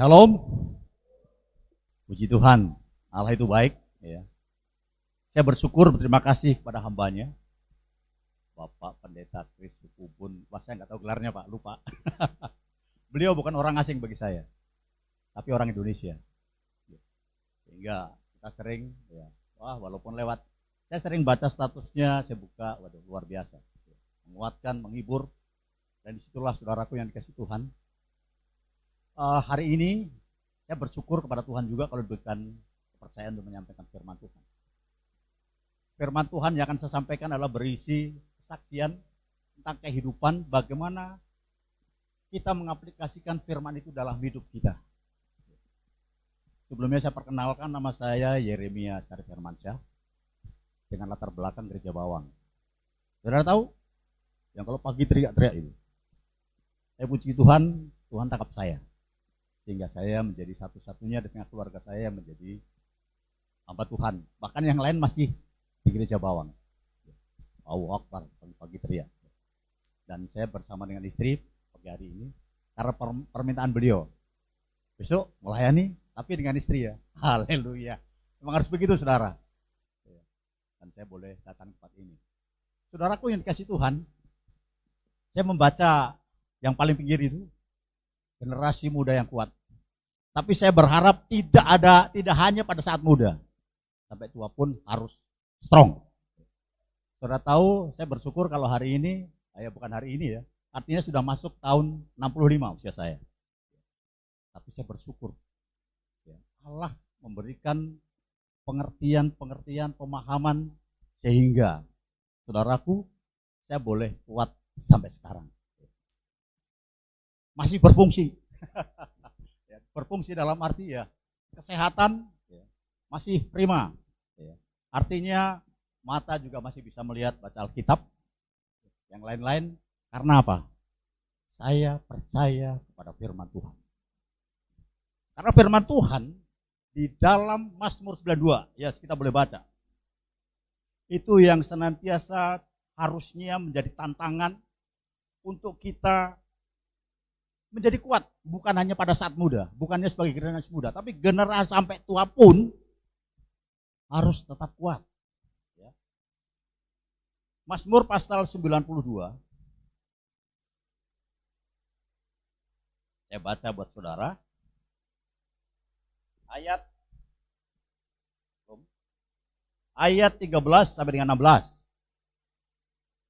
Shalom, puji Tuhan, Allah itu baik. Ya. Saya berterima kasih kepada hambanya, Bapak Pendeta Kris Kubun. Wah, saya nggak tahu gelarnya Pak, lupa. Beliau bukan orang asing bagi saya, tapi orang Indonesia. Sehingga kita sering, walaupun lewat, saya sering baca statusnya, saya buka, waduh luar biasa. Menguatkan, menghibur, dan disitulah saudaraku yang dikasih Tuhan. Hari ini saya bersyukur kepada Tuhan juga kalau diberikan kepercayaan untuk menyampaikan firman Tuhan. Firman Tuhan yang akan saya sampaikan adalah berisi kesaksian tentang kehidupan, bagaimana kita mengaplikasikan firman itu dalam hidup kita. Sebelumnya saya perkenalkan, nama saya Yeremia Syarif Hermansyah dengan latar belakang Gereja Bawang. Saudara tahu yang kalau pagi teriak-teriak itu, saya puji Tuhan, Tuhan tangkap saya. Sehingga saya menjadi satu-satunya di tengah keluarga saya yang menjadi hamba Tuhan. Bahkan yang lain masih di Gereja Bawang. Allahu Akbar, pagi teriak. Dan saya bersama dengan istri pagi hari ini, karena permintaan beliau. Besok melayani, tapi dengan istri ya. Haleluya. Memang harus begitu saudara. Dan saya boleh datang ke tempat ini. Saudaraku yang dikasih Tuhan, saya membaca yang paling pinggir itu, generasi muda yang kuat. Tapi saya berharap tidak hanya pada saat muda, sampai tua pun harus strong. Saudara tahu, saya bersyukur kalau hari ini, bukan hari ini ya, artinya sudah masuk tahun 65 usia saya. Tapi saya bersyukur, Allah memberikan pengertian, pemahaman, sehingga saudaraku, saya boleh kuat sampai sekarang. Masih berfungsi. Berfungsi dalam arti kesehatan masih prima. Artinya mata juga masih bisa melihat, baca Alkitab. Yang lain-lain karena apa? Saya percaya kepada firman Tuhan. Karena firman Tuhan di dalam Mazmur 92, kita boleh baca. Itu yang senantiasa harusnya menjadi tantangan untuk kita menjadi kuat, bukan hanya pada saat muda, bukannya sebagai generasi muda, tapi generasi sampai tua pun harus tetap kuat. Mazmur pasal 92, saya baca buat saudara, ayat 13 sampai dengan 16.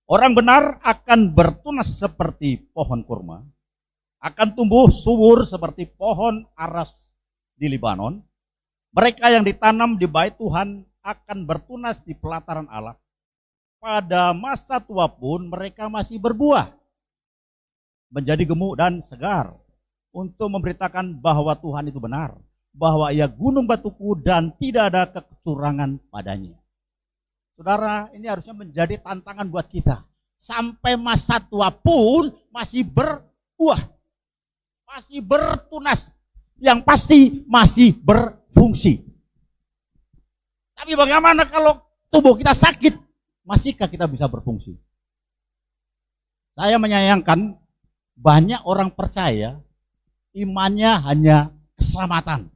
Orang benar akan bertunas seperti pohon kurma, akan tumbuh subur seperti pohon aras di Libanon. Mereka yang ditanam di bait Tuhan akan bertunas di pelataran Allah. Pada masa tua pun mereka masih berbuah, menjadi gemuk dan segar, untuk memberitakan bahwa Tuhan itu benar, bahwa Ia gunung batuku dan tidak ada kecurangan padanya. Saudara, ini harusnya menjadi tantangan buat kita. Sampai masa tua pun masih berbuah, masih bertunas, yang pasti masih berfungsi. Tapi bagaimana kalau tubuh kita sakit, masihkah kita bisa berfungsi? Saya menyayangkan banyak orang percaya imannya hanya keselamatan.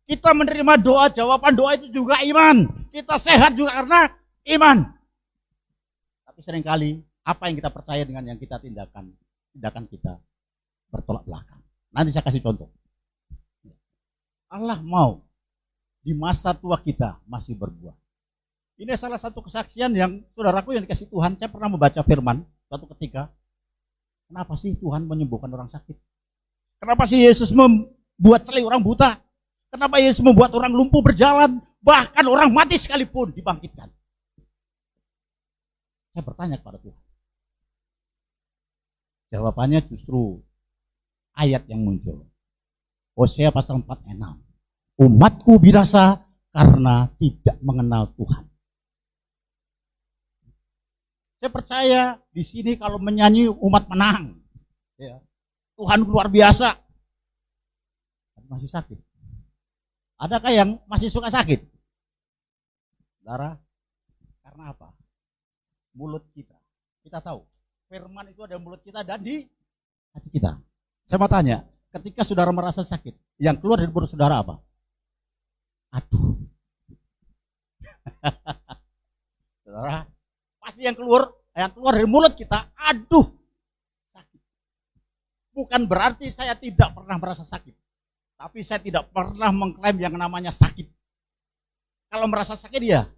Kita menerima doa, jawaban doa itu juga iman. Kita sehat juga karena iman. Tapi seringkali apa yang kita percaya dengan yang kita tindakan kita bertolak belakang. Nanti saya kasih contoh. Allah mau di masa tua kita masih berbuah. Ini salah satu kesaksian yang saudaraku yang dikasih Tuhan. Saya pernah membaca firman suatu ketika. Kenapa sih Tuhan menyembuhkan orang sakit? Kenapa sih Yesus membuat selai orang buta? Kenapa Yesus membuat orang lumpuh berjalan? Bahkan orang mati sekalipun dibangkitkan. Saya bertanya kepada Tuhan. Jawabannya justru ayat yang muncul. Hosea pasal 4 ayat 6. Umatku binasa karena tidak mengenal Tuhan. Saya percaya di sini kalau menyanyi umat menang. Tuhan luar biasa. Masih sakit. Adakah yang masih suka sakit? Saudara, karena apa? Mulut kita. Kita tahu. Firman itu ada di mulut kita dan di hati kita. Saya mau tanya, ketika saudara merasa sakit, yang keluar dari mulut saudara apa? Aduh. Saudara, pasti yang keluar dari mulut kita, aduh, sakit. Bukan berarti saya tidak pernah merasa sakit, tapi saya tidak pernah mengklaim yang namanya sakit. Kalau merasa sakit ya,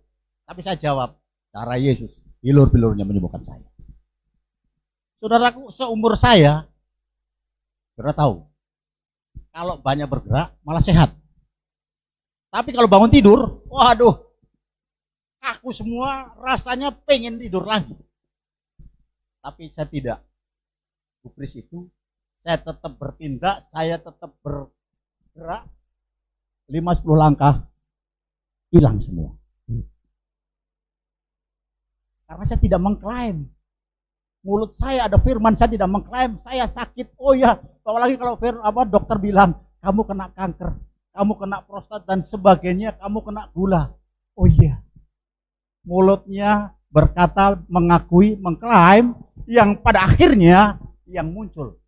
tapi saya jawab, cara Yesus, bilur-bilurnya menyembuhkan saya. Saudaraku, seumur saya, saudara tahu, kalau banyak bergerak malah sehat. Tapi kalau bangun tidur, waduh, aku semua rasanya pengen tidur lagi. Tapi saya tidak gubris itu, saya tetap bertindak, saya tetap bergerak, 5-10 langkah, hilang semua. Karena saya tidak mengklaim. Mulut saya ada firman, saya tidak mengklaim saya sakit. Oh ya, apalagi kalau dokter bilang kamu kena kanker, kamu kena prostat dan sebagainya, kamu kena gula. Oh iya. Mulutnya berkata, mengakui, mengklaim, yang pada akhirnya yang muncul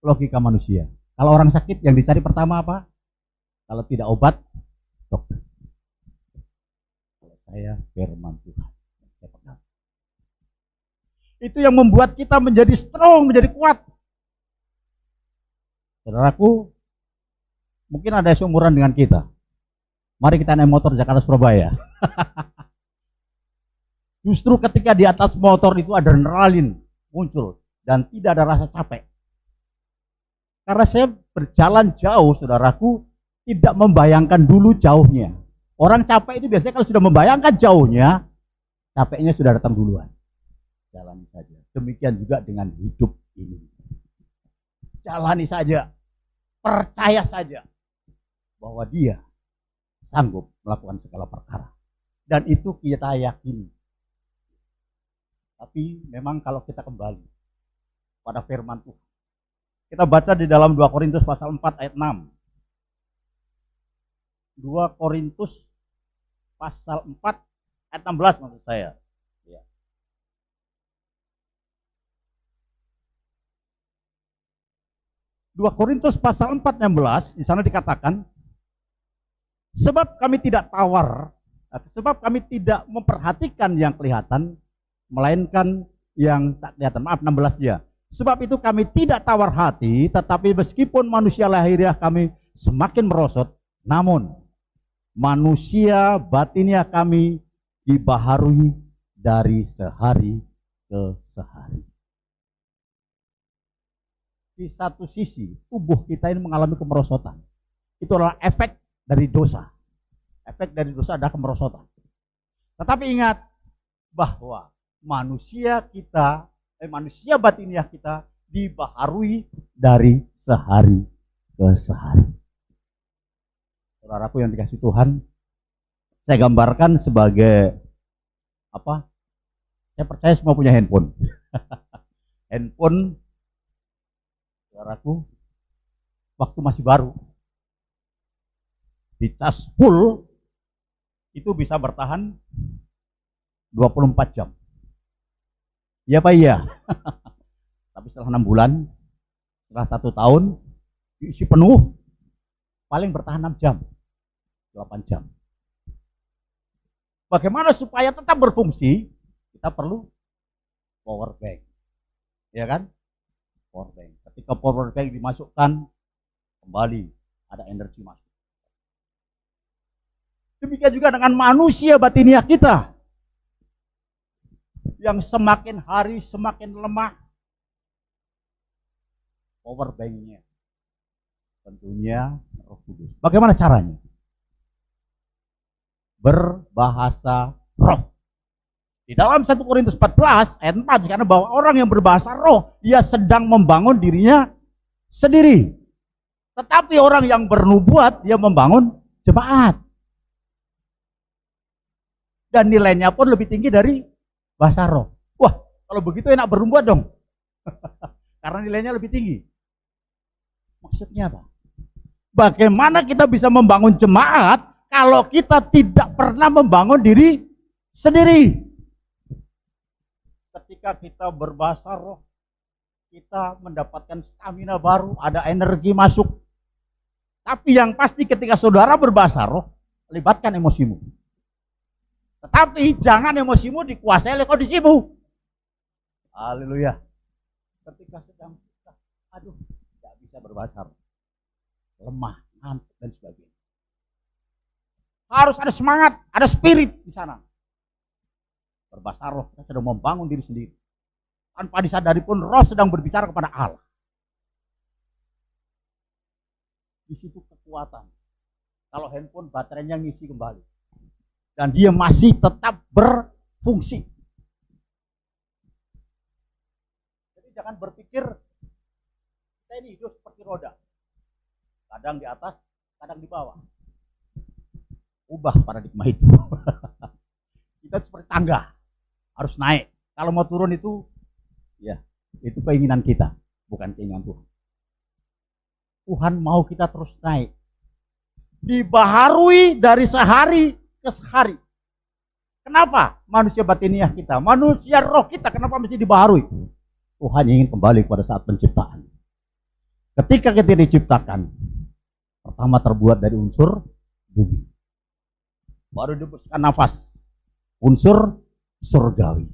logika manusia. Kalau orang sakit yang dicari pertama apa? Kalau tidak obat, dokter. Kalau saya firman Tuhan. Itu yang membuat kita menjadi strong, menjadi kuat. Saudaraku, mungkin ada seumuran dengan kita. Mari kita naik motor Jakarta Surabaya. Justru ketika di atas motor itu adrenalin muncul dan tidak ada rasa capek. Karena saya berjalan jauh, saudaraku, tidak membayangkan dulu jauhnya. Orang capek itu biasanya kalau sudah membayangkan jauhnya, capeknya sudah datang duluan. Jalani saja. Demikian juga dengan hidup ini. Jalani saja. Percaya saja bahwa Dia sanggup melakukan segala perkara. Dan itu kita yakini. Tapi memang kalau kita kembali pada firman Tuhan. Kita baca di dalam 2 Korintus pasal 4 ayat 6. 2 Korintus pasal 4 ayat 16 maksud saya. 2 Korintus pasal 4:16 di sana dikatakan, sebab kami tidak memperhatikan yang kelihatan, melainkan yang tak kelihatan. Maaf, 16 dia. Sebab itu kami tidak tawar hati, tetapi meskipun manusia lahiriah kami semakin merosot, namun manusia batinnya kami dibaharui dari sehari ke sehari. Di satu sisi, tubuh kita ini mengalami kemerosotan. Itu adalah efek dari dosa. Efek dari dosa adalah kemerosotan. Tetapi ingat bahwa manusia batiniah kita dibaharui dari sehari ke sehari. Saudaraku yang dikasih Tuhan, saya gambarkan sebagai apa? Saya percaya semua punya handphone. Handphone, saudaraku, waktu masih baru, dicas full, itu bisa bertahan 24 jam. Iya Pak, iya. Tapi setelah 6 bulan, setelah 1 tahun, diisi penuh, paling bertahan 6 jam, 8 jam. Bagaimana supaya tetap berfungsi? Kita perlu power bank. Ya kan? Power bank. Ketika power bank dimasukkan, kembali ada energi masuk. Demikian juga dengan manusia batiniah kita. Yang semakin hari semakin lemah. Power bank-nya tentunya Roh Kudus. Bagaimana caranya? Berbahasa roh. Di dalam 1 Korintus 14 ayat 4, karena bahwa orang yang berbahasa roh, dia sedang membangun dirinya sendiri. Tetapi orang yang bernubuat, dia membangun jemaat. Dan nilainya pun lebih tinggi dari bahasa roh. Wah, kalau begitu enak bernubuat dong. Karena nilainya lebih tinggi. Maksudnya apa? Bagaimana kita bisa membangun jemaat kalau kita tidak pernah membangun diri sendiri? Ketika kita berbahasa roh, kita mendapatkan stamina baru, ada energi masuk. Tapi yang pasti ketika saudara berbahasa roh, libatkan emosimu. Tetapi jangan emosimu dikuasai oleh kondisimu. Haleluya. Ketika sedang, aduh, tidak bisa berbahasa roh, lemah, ngantuk, dan sebagainya. Harus ada semangat, ada spirit di sana. Berbahasa roh, kita sedang membangun diri sendiri. Tanpa disadari pun roh sedang berbicara kepada Allah. Di situ kekuatan. Kalau handphone baterainya ngisi kembali. Dan dia masih tetap berfungsi. Jadi jangan berpikir kita ini hidup seperti roda. Kadang di atas, kadang di bawah. Ubah paradigma itu. Kita seperti tangga. Harus naik. Kalau mau turun itu, ya, itu keinginan kita, bukan keinginan Tuhan. Tuhan mau kita terus naik. Dibaharui dari sehari ke sehari. Kenapa? Manusia batiniah kita, manusia roh kita, kenapa mesti dibaharui? Tuhan ingin kembali pada saat penciptaan. Ketika kita diciptakan, pertama terbuat dari unsur bumi. Baru dibuskan nafas, unsur surgawi.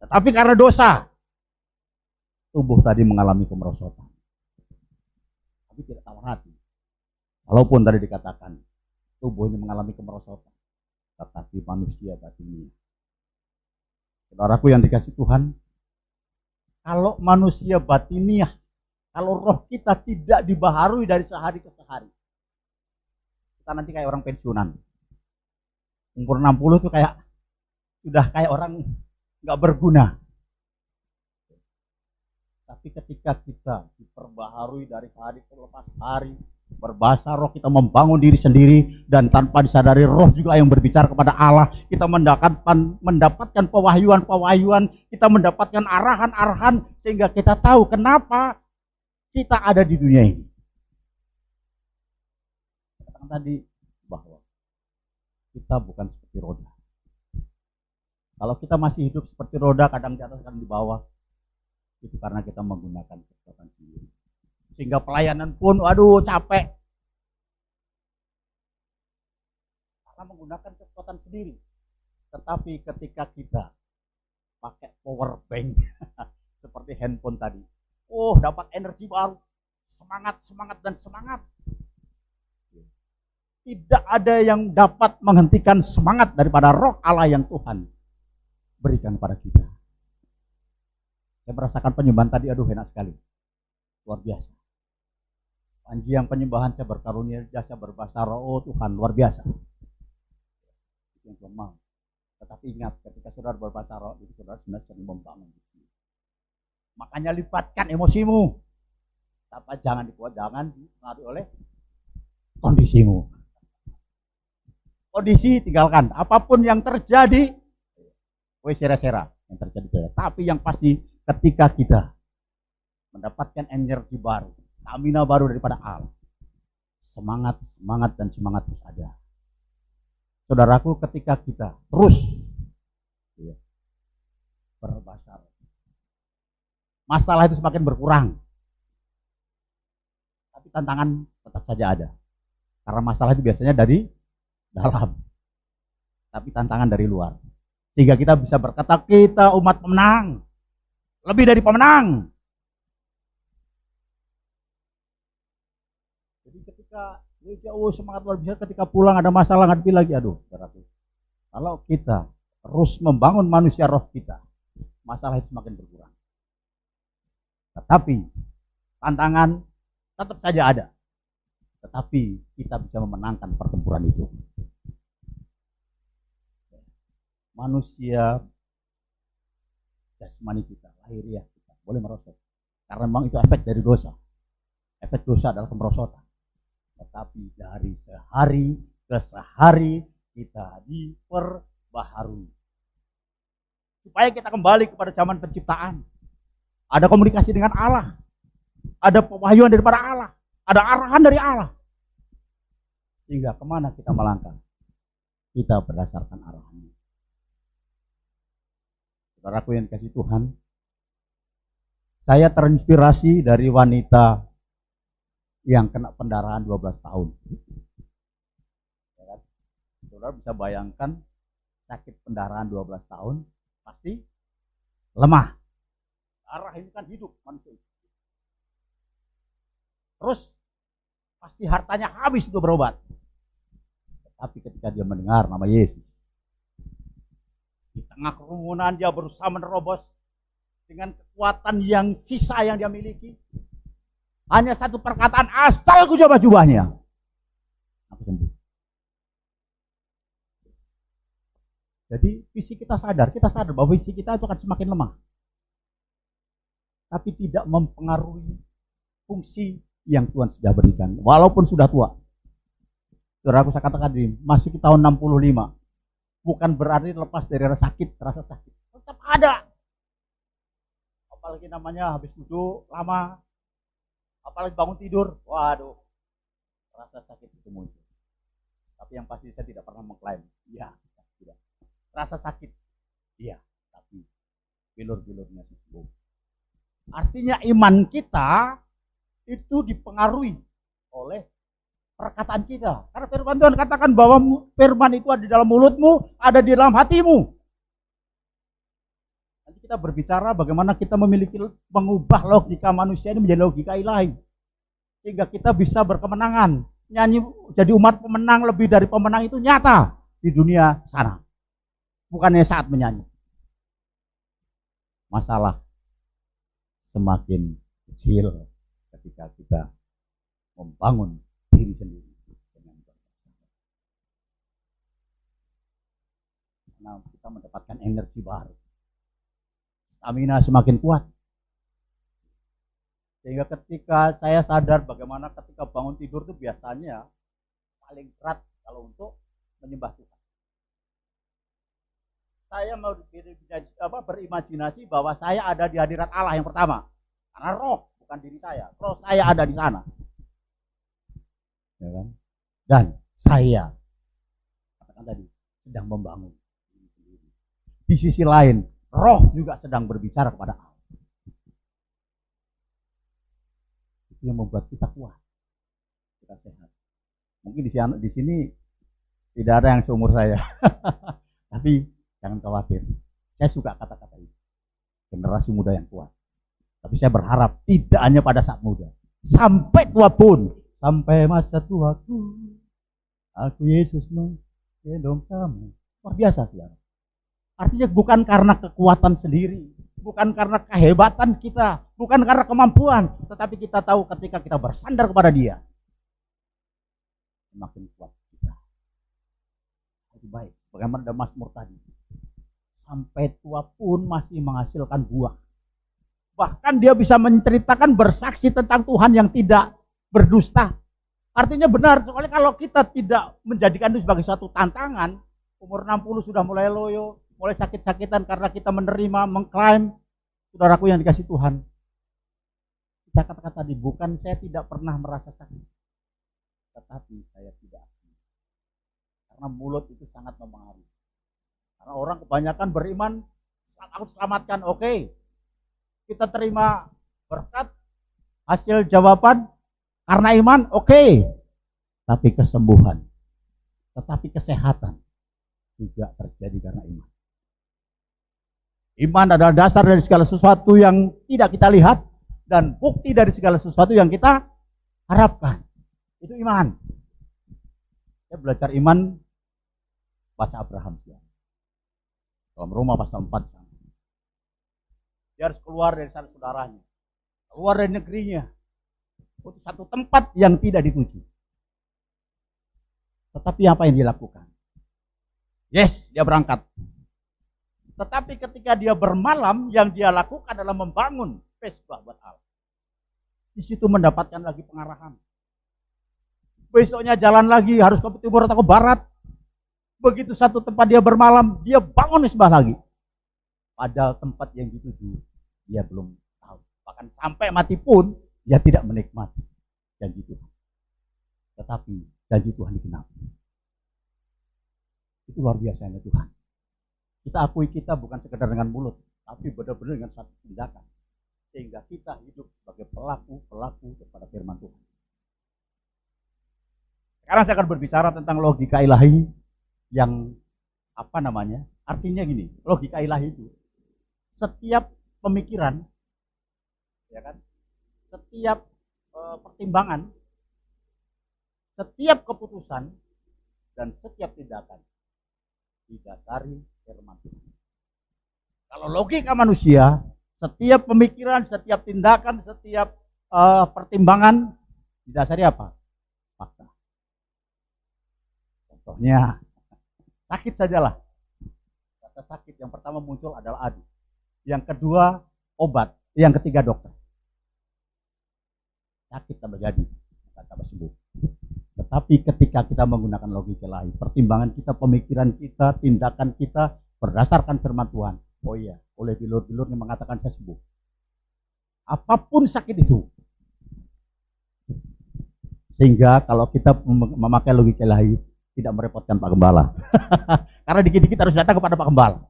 Tetapi karena dosa, tubuh tadi mengalami kemerosotan. Tapi tidak tahu hati. Walaupun tadi dikatakan, tubuh ini mengalami kemerosotan. Tetapi manusia batiniah. Saudaraku yang dikasih Tuhan, kalau manusia batiniah, kalau roh kita tidak dibaharui dari sehari ke sehari, kita nanti kayak orang pensiunan. Umur 60 itu kayak sudah kayak orang nggak berguna. Tapi ketika kita diperbaharui dari hari ke lepas hari, berbahasa roh, kita membangun diri sendiri, dan tanpa disadari roh juga yang berbicara kepada Allah, kita mendapatkan pewahyuan-pewahyuan, kita mendapatkan arahan-arahan, sehingga kita tahu kenapa kita ada di dunia ini. Katakan tadi bahwa kita bukan seperti roda. Kalau kita masih hidup seperti roda, kadang di atas, kadang di bawah, itu karena kita menggunakan kekuatan sendiri. Sehingga pelayanan pun, aduh, capek. Karena menggunakan kekuatan sendiri. Tetapi ketika kita pakai power bank, seperti handphone tadi, oh, dapat energi baru. Semangat, semangat, dan semangat. Tidak ada yang dapat menghentikan semangat daripada roh Allah yang Tuhan berikan kepada kita. Saya merasakan penyembahan tadi, aduh, enak sekali. Luar biasa. Panjang penyembahan, saya berkarunia jasa berbahasa roh, oh Tuhan, luar biasa. Itu yang Tuhan mau. Tetapi ingat, ketika saudara berbahasa roh, itu saudara sebenarnya sering membangun. Makanya lipatkan emosimu. Tapi jangan dipengaruhi oleh kondisimu. Kondisi tinggalkan. Apapun yang terjadi, sera-sera yang terjadi. Tapi yang pasti ketika kita mendapatkan energi baru, stamina baru daripada Allah, semangat dan semangat terus ada. Saudaraku, ketika kita terus berbahasa, masalah itu semakin berkurang. Tapi tantangan tetap saja ada. Karena masalah itu biasanya dari dalam. Tapi tantangan dari luar. Sehingga kita bisa berkata, kita umat pemenang. Lebih dari pemenang. Jadi ketika jauh semangat luar biasa, ketika pulang ada masalah, ngadepi lagi. Aduh, saudaraku. Kalau kita terus membangun manusia roh kita, masalah itu semakin berkurang. Tetapi tantangan tetap saja ada. Tetapi kita bisa memenangkan pertempuran itu. Manusia jasmani kita, lahiriah kita, boleh merosot. Karena memang itu efek dari dosa. Efek dosa adalah kemerosotan. Tetapi dari sehari ke sehari kita diperbaharui. Supaya kita kembali kepada zaman penciptaan. Ada komunikasi dengan Allah. Ada pewahyuan daripada Allah. Ada arahan dari Allah. Sehingga kemana kita melangkah? Kita berdasarkan arahannya. Saudaraku yang dikasih Tuhan, Saya terinspirasi dari wanita yang kena pendarahan 12 tahun. Saudara bisa bayangkan sakit pendarahan 12 tahun pasti lemah. Darah ini kan hidup manusia. Terus pasti hartanya habis untuk berobat. Tapi ketika dia mendengar nama Yesus, di tengah kerumunan dia berusaha menerobos dengan kekuatan yang sisa yang dia miliki. Hanya satu perkataan, asal ku coba jubahnya, aku sembuh. Jadi fisik kita sadar bahwa fisik kita itu akan semakin lemah. Tapi tidak mempengaruhi fungsi yang Tuhan sudah berikan. Walaupun sudah tua. Saudara, aku katakan tadi, masuk ke tahun 65. Bukan berarti lepas dari rasa sakit. Tetap ada. Apalagi namanya habis duduk lama. Apalagi bangun tidur. Waduh. Rasa sakit itu muncul. Tapi yang pasti saya tidak pernah mengklaim. Ya, tidak. Rasa sakit. Iya. Tapi bilur-bilurnya sembuh. Artinya iman kita itu dipengaruhi oleh perkataan kita. Karena firman Tuhan katakan bahwa firman itu ada di dalam mulutmu, ada di dalam hatimu. Nanti kita berbicara bagaimana kita mengubah logika manusia ini menjadi logika ilahi. Sehingga kita bisa berkemenangan. Nyanyi jadi umat pemenang, lebih dari pemenang itu nyata di dunia sana. Bukannya saat menyanyi. Masalah semakin kecil ketika kita membangun diri sendiri dengan karena kita mendapatkan energi baru, stamina semakin kuat, sehingga ketika saya sadar bagaimana ketika bangun tidur itu biasanya paling berat kalau untuk menyembah Tuhan. Saya mau berimajinasi bahwa saya ada di hadirat Allah yang pertama, karena roh bukan diri saya, roh saya ada di sana. Ya kan? Dan saya katakan tadi sedang membangun. Di sisi lain, roh juga sedang berbicara kepada Allah. Itu yang membuat kita kuat, kita sehat. Mungkin di sini tidak ada yang seumur saya, tapi jangan khawatir. Saya suka kata-kata itu. Generasi muda yang kuat. Tapi saya berharap tidak hanya pada saat muda, sampai tua pun. Sampai masa tuaku, aku Yesus menggendong kamu. Luar biasa, saudara. Artinya bukan karena kekuatan sendiri, bukan karena kehebatan kita, bukan karena kemampuan, tetapi kita tahu ketika kita bersandar kepada Dia, semakin kuat kita. Lebih baik. Bagaimana ada Mazmur tadi, sampai tua pun masih menghasilkan buah. Bahkan dia bisa menceritakan, bersaksi tentang Tuhan yang tidak berdusta. Artinya benar, soalnya kalau kita tidak menjadikan itu sebagai suatu tantangan, umur 60 sudah mulai loyo, mulai sakit-sakitan karena kita menerima, mengklaim, saudaraku yang dikasih Tuhan. Kita katakan tadi, bukan saya tidak pernah merasa sakit, tetapi saya tidak. Karena mulut itu sangat mempengaruhi. Karena orang kebanyakan beriman, aku selamatkan, oke. Kita terima berkat, hasil jawaban, karena iman, oke. Tapi kesembuhan, tetapi kesehatan juga terjadi karena iman. Iman adalah dasar dari segala sesuatu yang tidak kita lihat dan bukti dari segala sesuatu yang kita harapkan. Itu iman. Saya belajar iman, baca Abraham. Dalam Roma pasal 4. Dia harus keluar dari sana saudaranya, keluar dari negerinya, untuk satu tempat yang tidak dituju. Tetapi apa yang dilakukan? Yes, dia berangkat. Tetapi ketika dia bermalam, yang dia lakukan adalah membangun mesbah buat Allah. Di situ mendapatkan lagi pengarahan. Besoknya jalan lagi, harus ke timur atau ke barat. Begitu satu tempat dia bermalam, dia bangun mesbah lagi. Padahal tempat yang dituju, dia belum tahu. Bahkan sampai mati pun, dia tidak menikmati janji Tuhan. Tetapi janji Tuhan digenapi. Itu luar biasanya Tuhan. Kita akui kita bukan sekedar dengan mulut, tapi benar-benar dengan satu tindakan. sehingga kita hidup sebagai pelaku daripada firman Tuhan. Sekarang saya akan berbicara tentang logika ilahi yang artinya gini, logika ilahi itu setiap pemikiran, ya kan, setiap pertimbangan, setiap keputusan dan setiap tindakan didasari firman Tuhan. Kalau logika manusia, setiap pemikiran, setiap tindakan, setiap pertimbangan didasari apa? Fakta. Contohnya, sakit sajalah. Rasa sakit yang pertama muncul adalah adu. Yang kedua, obat. Yang ketiga, dokter. Sakit tambah jadi, bukan tambah sembuh. Tetapi ketika kita menggunakan logika ilahi, pertimbangan kita, pemikiran kita, tindakan kita berdasarkan firman Tuhan. Oh iya, oleh bilur-bilur yang mengatakan saya sembuh. Apapun sakit itu. Sehingga kalau kita memakai logika ilahi, tidak merepotkan Pak Gembala. Karena dikit-dikit harus datang kepada Pak Gembala.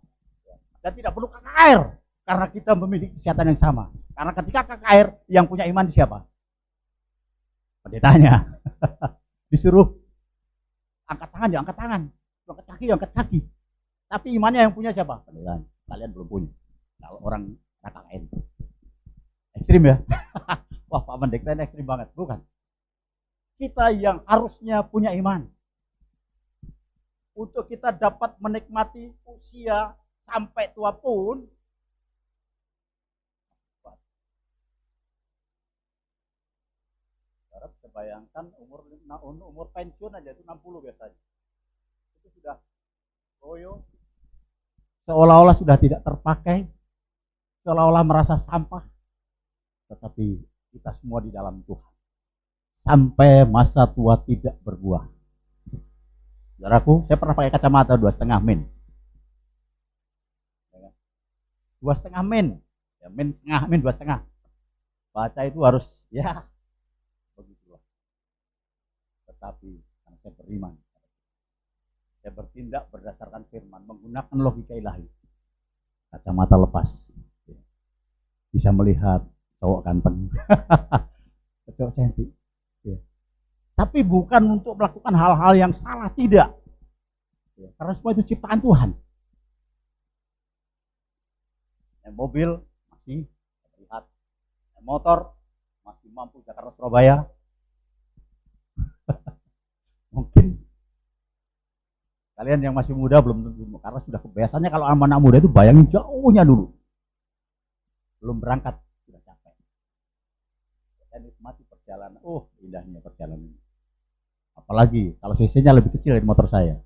Dan tidak perlu KKR. Karena kita memiliki kesehatan yang sama. Karena ketika KKR, yang punya iman siapa? Pendetanya. Disuruh angkat tangan, ya angkat tangan. Angkat kaki, ya angkat kaki. Tapi imannya yang punya siapa? Pendetanya. Kalian belum punya. Kalau orang KKR. Ekstrim ya. Wah, Pak Pendeta ini ekstrim banget. Bukan. Kita yang harusnya punya iman. Untuk kita dapat menikmati usia sampai tua pun, bayangkan umur pensiun aja itu 60 biasanya. Itu sudah loyo, seolah-olah sudah tidak terpakai, seolah-olah merasa sampah. Tetapi kita semua di dalam Tuhan. Sampai masa tua tidak berbuah. Saudaraku, saya pernah pakai kacamata 2,5 min. 2,5 min. Ya, min setengah, min 2,5. Baca itu harus, ya, begitulah. Tetapi, karena saya beriman. Saya bertindak berdasarkan firman, menggunakan logika ilahi. Kacamata lepas. Bisa melihat cowok ganteng. Cowok cantik. Tapi bukan untuk melakukan hal-hal yang salah, tidak. Karena semua itu ciptaan Tuhan. Mobil masih terlihat, motor masih mampu Jakarta Surabaya. Mungkin kalian yang masih muda belum tentu, karena sudah kebiasaannya kalau anak muda itu bayangin jauhnya dulu. Belum berangkat sudah capek. Dan nikmati perjalanan. Oh, indahnya perjalanan. Apalagi kalau cc-nya lebih kecil dari motor saya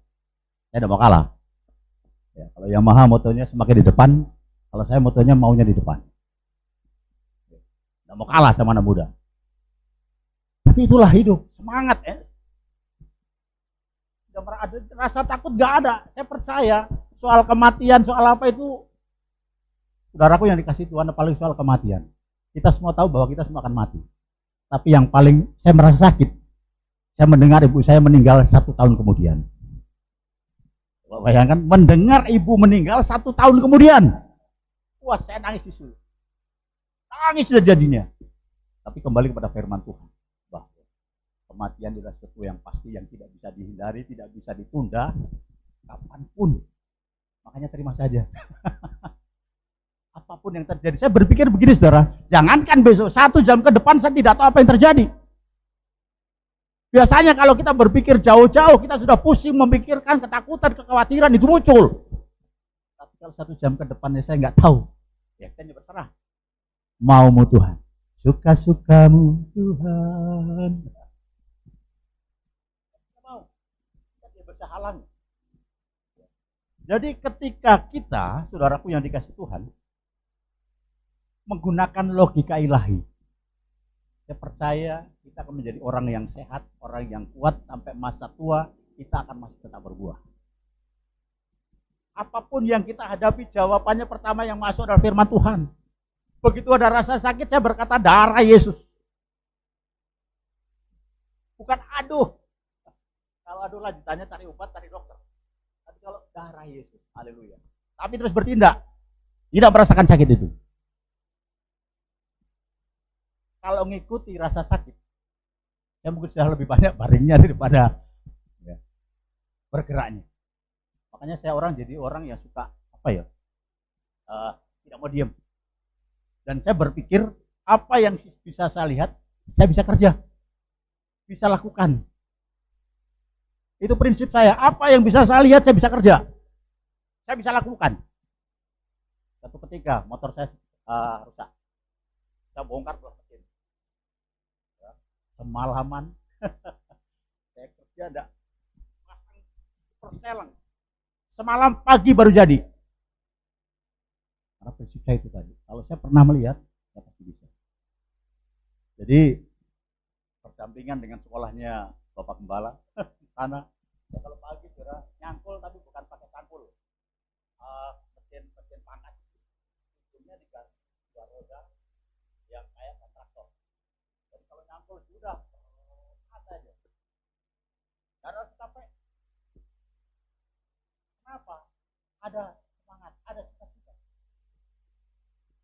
tidak mau kalah. Ya, kalau Yamaha motornya semakin di depan, kalau saya motornya maunya di depan. Tidak mau kalah sama anak muda. Tapi itulah hidup, semangat ya. Ada rasa takut gak ada. Saya percaya soal kematian, soal apa itu, saudaraku yang dikasih Tuhan, apalagi soal kematian. Kita semua tahu bahwa kita semua akan mati. Tapi yang paling saya merasa sakit, saya mendengar ibu saya meninggal 1 tahun kemudian. Bayangkan, mendengar ibu meninggal 1 tahun kemudian. Wah, saya nangis di situ. Nangis sudah jadinya. Tapi kembali kepada firman Tuhan. Bahwa kematian adalah sesuatu yang pasti, yang tidak bisa dihindari, tidak bisa ditunda. Kapanpun. Makanya terima saja. Apapun yang terjadi. Saya berpikir begini, saudara. Jangankan besok, 1 jam ke depan saya tidak tahu apa yang terjadi. Biasanya kalau kita berpikir jauh-jauh, kita sudah pusing memikirkan ketakutan, kekhawatiran itu muncul. Tapi kalau 1 jam ke depannya saya nggak tahu, ya saya berserah. Maumu Tuhan, suka-sukamu Tuhan. Mau, dia berhalang. Jadi ketika kita, saudaraku yang dikasih Tuhan, menggunakan logika ilahi, saya percaya kita akan menjadi orang yang sehat, orang yang kuat sampai masa tua, kita akan masih tetap berbuah. Apapun yang kita hadapi, jawabannya pertama yang masuk adalah firman Tuhan. Begitu ada rasa sakit, saya berkata darah Yesus. Bukan aduh. Kalau aduh lanjutannya cari obat, cari dokter. Tapi kalau darah Yesus, haleluya. Tapi terus bertindak, tidak merasakan sakit itu. kalau ngikuti rasa sakit, saya mungkin sudah lebih banyak baringnya daripada ya, bergeraknya. Makanya saya jadi orang yang suka tidak mau diam. Dan saya berpikir apa yang bisa saya lihat, saya bisa kerja, bisa lakukan. Itu prinsip saya. Apa yang bisa saya lihat, saya bisa kerja, saya bisa lakukan. Satu ketika motor saya rusak, saya bongkar belah mesin. Semalaman saya kerja enggak pasang perselang. Semalam pagi baru jadi. Karena prinsip saya itu tadi. Kalau saya pernah melihat, saya pasti bisa. Jadi berdampingan dengan sekolahnya Bapak Gembala di sana. Ya, kalau pagi sudah nyangkul, tapi bukan pakai cangkul. Mesin panas. Ujungnya diganti dua roda yang kayak traktor. Jadi kalau nyangkul sudah ada aja. Karena harus capek. Kenapa? Ada semangat, ada cita-cita.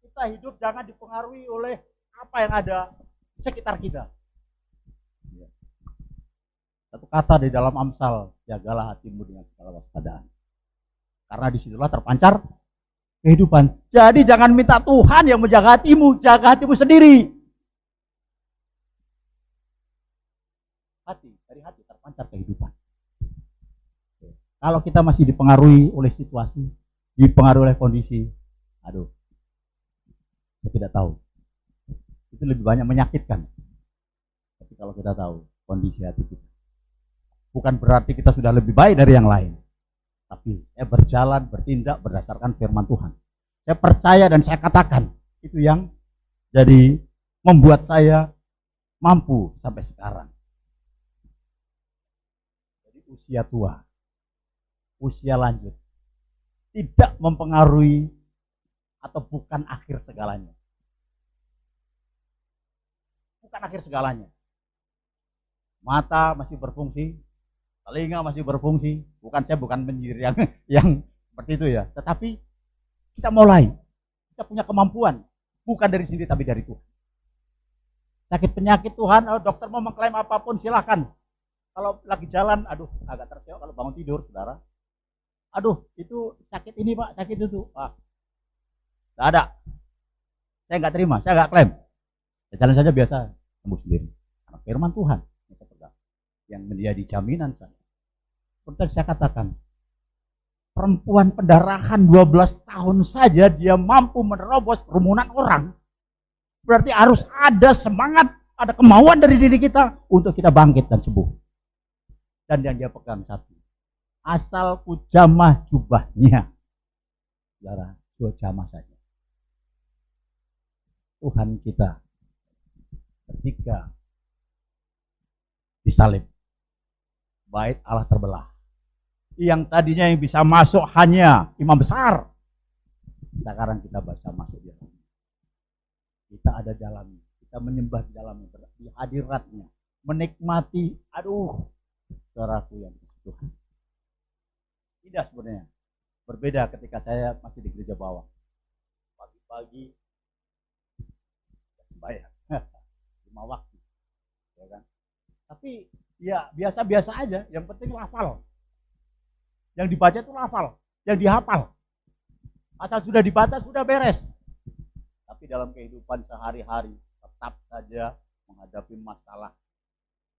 Kita hidup jangan dipengaruhi oleh apa yang ada sekitar kita. Satu kata di dalam Amsal, jagalah hatimu dengan segala waspadaan. Karena disitulah terpancar kehidupan. Jadi jangan minta Tuhan yang menjaga hatimu, jaga hatimu sendiri. Dari hati terpancar kehidupan. Kalau kita masih dipengaruhi oleh situasi, dipengaruhi oleh kondisi, saya tidak tahu. Itu lebih banyak menyakitkan. Tapi kalau kita tahu kondisi hati kita, bukan berarti kita sudah lebih baik dari yang lain. Tapi saya berjalan, bertindak berdasarkan firman Tuhan. Saya percaya dan saya katakan, itu yang jadi membuat saya mampu sampai sekarang. Jadi usia tua, usia lanjut, tidak mempengaruhi atau bukan akhir segalanya. Bukan akhir segalanya. Mata masih berfungsi, telinga masih berfungsi. Saya bukan menyindir yang seperti itu ya. Tetapi kita mulai, kita punya kemampuan, bukan dari sendiri tapi dari Tuhan. Sakit penyakit Tuhan, dokter mau mengklaim apapun silahkan. Kalau lagi jalan, agak terseok kalau bangun tidur, saudara. Itu sakit ini Pak, sakit itu. Tidak ada. Saya nggak terima, saya nggak klaim. Saya jalan saja biasa, sembuh sendiri. Karena firman Tuhan yang menjadi jaminan saya. Seperti saya katakan, perempuan pendarahan 12 tahun saja dia mampu menerobos kerumunan orang. Berarti harus ada semangat, ada kemauan dari diri kita untuk kita bangkit dan sembuh. Dan yang dia pegang satu, asal ku jamah jubahnya. Saudara, ku jamah saja. Tuhan kita ketika disalib, bait Allah terbelah. Yang tadinya yang bisa masuk hanya imam besar, sekarang kita bisa masuk di dalam. Kita ada jalan, kita menyembah di dalamnya, di hadiratnya, menikmati. Saudaraku yang Tuhan. Tidak sebenarnya. Berbeda ketika saya masih di gereja bawah. Pagi-pagi bayar 5 waktu, ya kan? Tapi ya biasa-biasa aja. Yang penting hafal. Yang dibaca itu hafal, yang dihafal. Asal sudah dibaca sudah beres. Tapi dalam kehidupan sehari-hari tetap saja menghadapi masalah.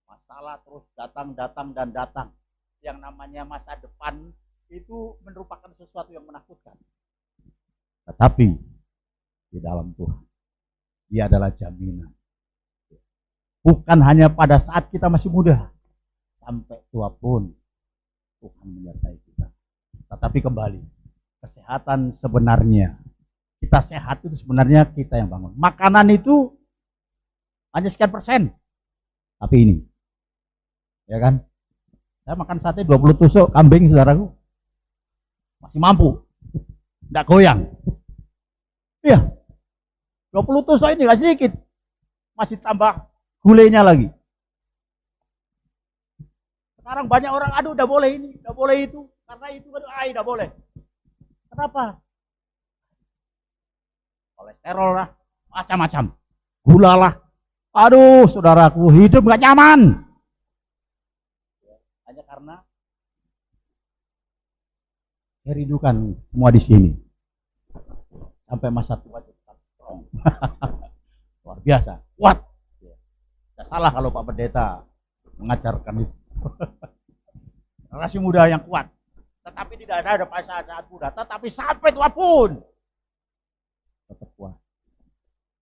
Masalah terus datang dan datang. Yang namanya masa depan itu merupakan sesuatu yang menakutkan. Tetapi di dalam Tuhan, Dia adalah jaminan. Bukan hanya pada saat kita masih muda, sampai tua pun Tuhan menyertai kita. Tetapi kembali, kesehatan sebenarnya, kita sehat itu sebenarnya kita yang bangun. Makanan itu hanya sekian persen. Tapi ini, ya kan? Saya makan sate 20 tusuk kambing, saudaraku. Masih mampu. Tidak goyang. Iya. 20 tusuk ini gak sedikit. Masih tambah gulenya lagi. Sekarang banyak orang, udah boleh ini, udah boleh itu. Karena itu kan, udah boleh. Kenapa? Kolesterol lah, macam-macam. Gula lah, Aduh, saudaraku, hidup gak nyaman. Hanya karena saya rindukan semua di sini. Sampai masa tua tetap strong. Luar biasa, kuat. Tidak salah kalau Pak Pendeta mengajarkan itu. Generasi muda yang kuat. Tetapi tidak ada pada saat muda. Tetapi sampai tua pun tetap kuat.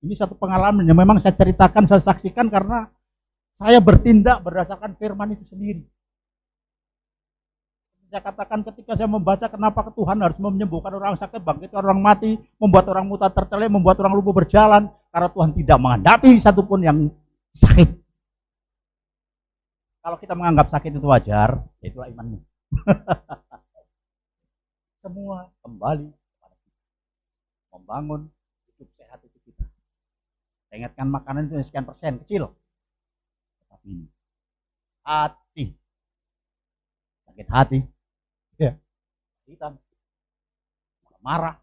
Ini satu pengalaman yang memang saya ceritakan, saya saksikan karena saya bertindak berdasarkan firman itu sendiri. Saya katakan ketika saya membaca kenapa Tuhan harus menyembuhkan orang sakit, bangkitkan orang mati, membuat orang buta tercelek, membuat orang lumpuh berjalan, karena Tuhan tidak menghadapi satupun yang sakit. Kalau kita menganggap sakit itu wajar, itulah imanmu. Semua kembali kepada kita. Membangun hidup sehat itu kita. Saya ingatkan makanan itu sekian persen, kecil. Tetapi hati, sakit hati, ya, hitam, marah.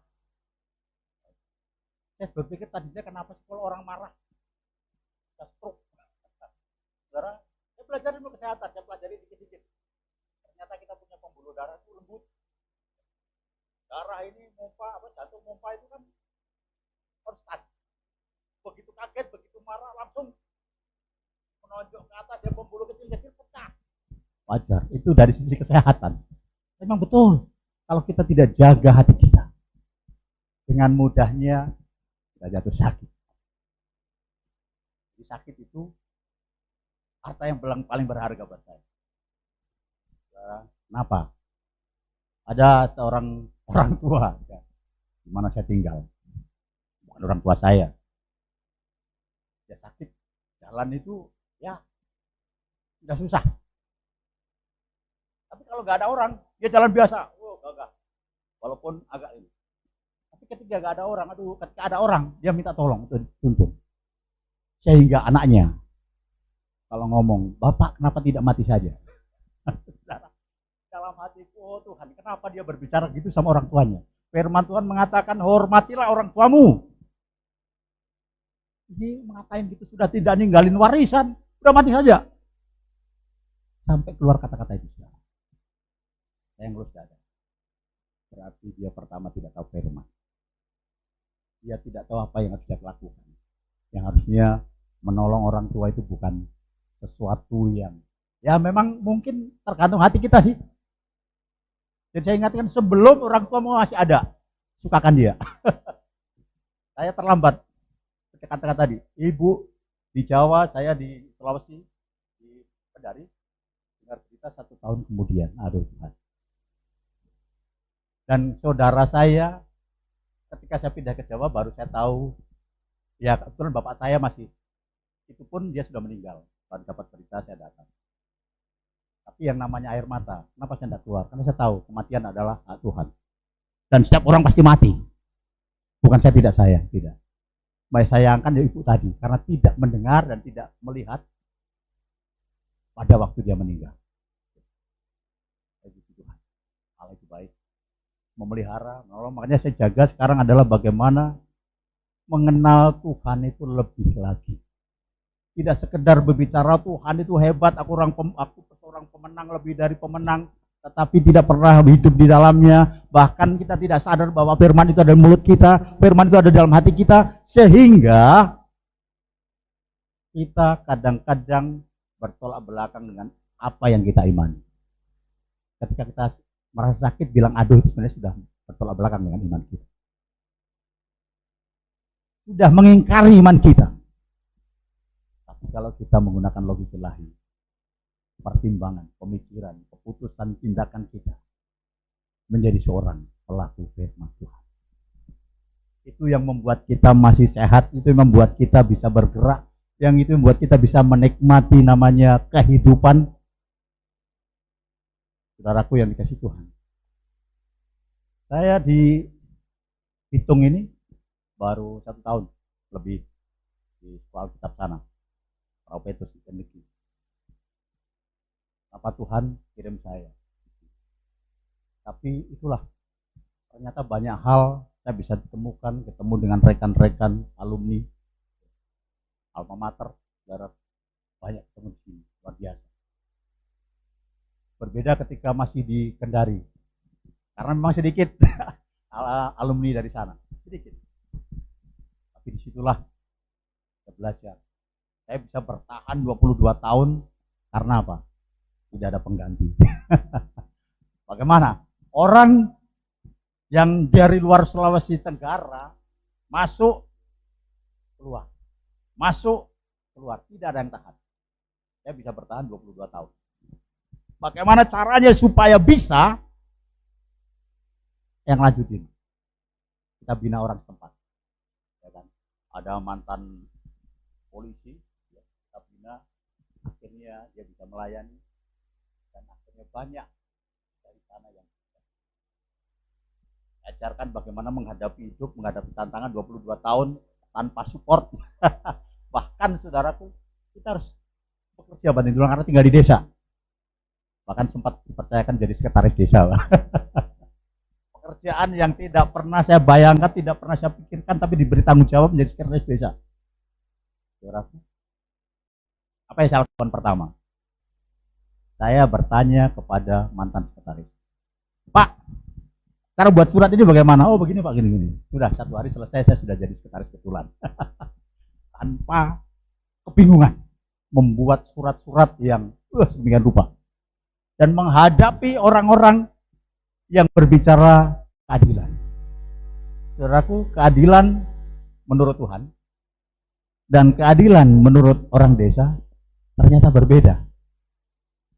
Saya berpikir tadinya kenapa sih kalau orang marah bisa stroke. Saudara, saya pelajari ilmu kesehatan, saya pelajari dikit-dikit. Ternyata kita punya pembuluh darah itu lembut. Darah ini mompa, jantung mompa itu kan konstan. Begitu kaget, begitu marah langsung menonjok ke atas, dia pembuluh kecil-kecil pecah. Wajar, itu dari sisi kesehatan. Memang betul, kalau kita tidak jaga hati kita, dengan mudahnya kita jatuh sakit. Jadi sakit itu harta yang paling berharga buat saya. Kenapa? Ada seorang orang tua di mana saya tinggal, bukan orang tua saya. Dia sakit, jalan itu ya sudah susah. Tapi kalau nggak ada orang, dia jalan biasa. Gagah. Walaupun agak ini. Tapi ketika nggak ada orang, ketika ada orang, dia minta tolong untuk dituntun. Sehingga anaknya, kalau ngomong, Bapak kenapa tidak mati saja? Dalam hatiku, oh Tuhan, kenapa dia berbicara gitu sama orang tuanya? Firman Tuhan mengatakan, hormatilah orang tuamu. Ini mengatain gitu, sudah tidak ninggalin warisan, sudah mati saja. Sampai keluar kata-kata itu. Saya yang lulus dada. Berarti dia pertama tidak tahu firman. Dia tidak tahu apa yang harus dia lakukan. Yang harusnya menolong orang tua itu bukan sesuatu yang ya memang mungkin tergantung hati kita sih. Dan saya ingatkan sebelum orang tua masih ada, sukakan dia. Saya terlambat. Kata-kata tadi, ibu di Jawa, saya di Sulawesi, di Kendari, dengar cerita 1 tahun kemudian. Aduh Tuhan. Dan saudara saya, ketika saya pindah ke Jawa, baru saya tahu, ya kebetulan bapak saya masih, itu pun dia sudah meninggal. Baru dapat berita saya datang. Tapi yang namanya air mata, kenapa saya tidak keluar? Karena saya tahu kematian adalah hak Tuhan. Dan setiap orang pasti mati. Bukan saya tidak sayang, tidak. Baik sayangkan ibu tadi, karena tidak mendengar dan tidak melihat pada waktu dia meninggal. Tuhan, Allah itu baik. Memelihara, menolong. Makanya saya jaga sekarang adalah bagaimana mengenal Tuhan itu lebih lagi. Tidak sekedar berbicara Tuhan itu hebat, aku seorang pemenang lebih dari pemenang, tetapi tidak pernah hidup di dalamnya. Bahkan kita tidak sadar bahwa firman itu ada di mulut kita, firman itu ada dalam hati kita, sehingga kita kadang-kadang bertolak belakang dengan apa yang kita imani. Ketika kita merasa sakit, bilang aduh, itu sebenarnya sudah bertolak belakang dengan iman kita. Sudah mengingkari iman kita. Tapi kalau kita menggunakan logika ilahi, pertimbangan, pemikiran, keputusan, tindakan kita menjadi seorang pelaku firman Tuhan. Itu yang membuat kita masih sehat, itu yang membuat kita bisa bergerak, yang itu membuat kita bisa menikmati namanya kehidupan. Saudaraku yang dikasih Tuhan. Saya di Bitung ini baru 1 tahun lebih di sekolah kitab sana. Pak Petrus dan Niki. Apa Tuhan kirim saya. Tapi itulah, ternyata banyak hal saya bisa ketemu dengan rekan-rekan alumni Alma Mater Saudara, banyak ketemu di sini, luar biasa. Berbeda ketika masih di Kendari, karena memang sedikit alumni dari sana, sedikit. Tapi disitulah saya belajar. Saya bisa bertahan 22 tahun karena apa? Tidak ada pengganti. Bagaimana? Orang yang dari luar Sulawesi Tenggara masuk, keluar. Masuk, keluar. Tidak ada yang tahan. Saya bisa bertahan 22 tahun. Bagaimana caranya supaya bisa? Yang lanjutin. Kita bina orang setempat. Ya kan? Ada mantan polisi, ya, kita bina, akhirnya dia bisa melayani, dan akhirnya banyak dari sana yang ajarkan bagaimana menghadapi hidup, menghadapi tantangan 22 tahun tanpa support. Bahkan saudaraku, kita harus bekerja banding tulang karena tinggal di desa. Bahkan sempat dipercayakan jadi sekretaris desa. Pekerjaan yang tidak pernah saya bayangkan, tidak pernah saya pikirkan, tapi diberi tanggung jawab menjadi sekretaris desa. Saudaraku, apa yang saya lakukan pertama? Saya bertanya kepada mantan sekretaris, Pak, cara buat surat ini bagaimana? Oh begini Pak, gini. Sudah, satu hari selesai, saya sudah jadi sekretaris kebetulan. Tanpa kebingungan. Membuat surat-surat yang sedemikian rupa. Dan menghadapi orang-orang yang berbicara keadilan. Saudaraku, keadilan menurut Tuhan dan keadilan menurut orang desa ternyata berbeda.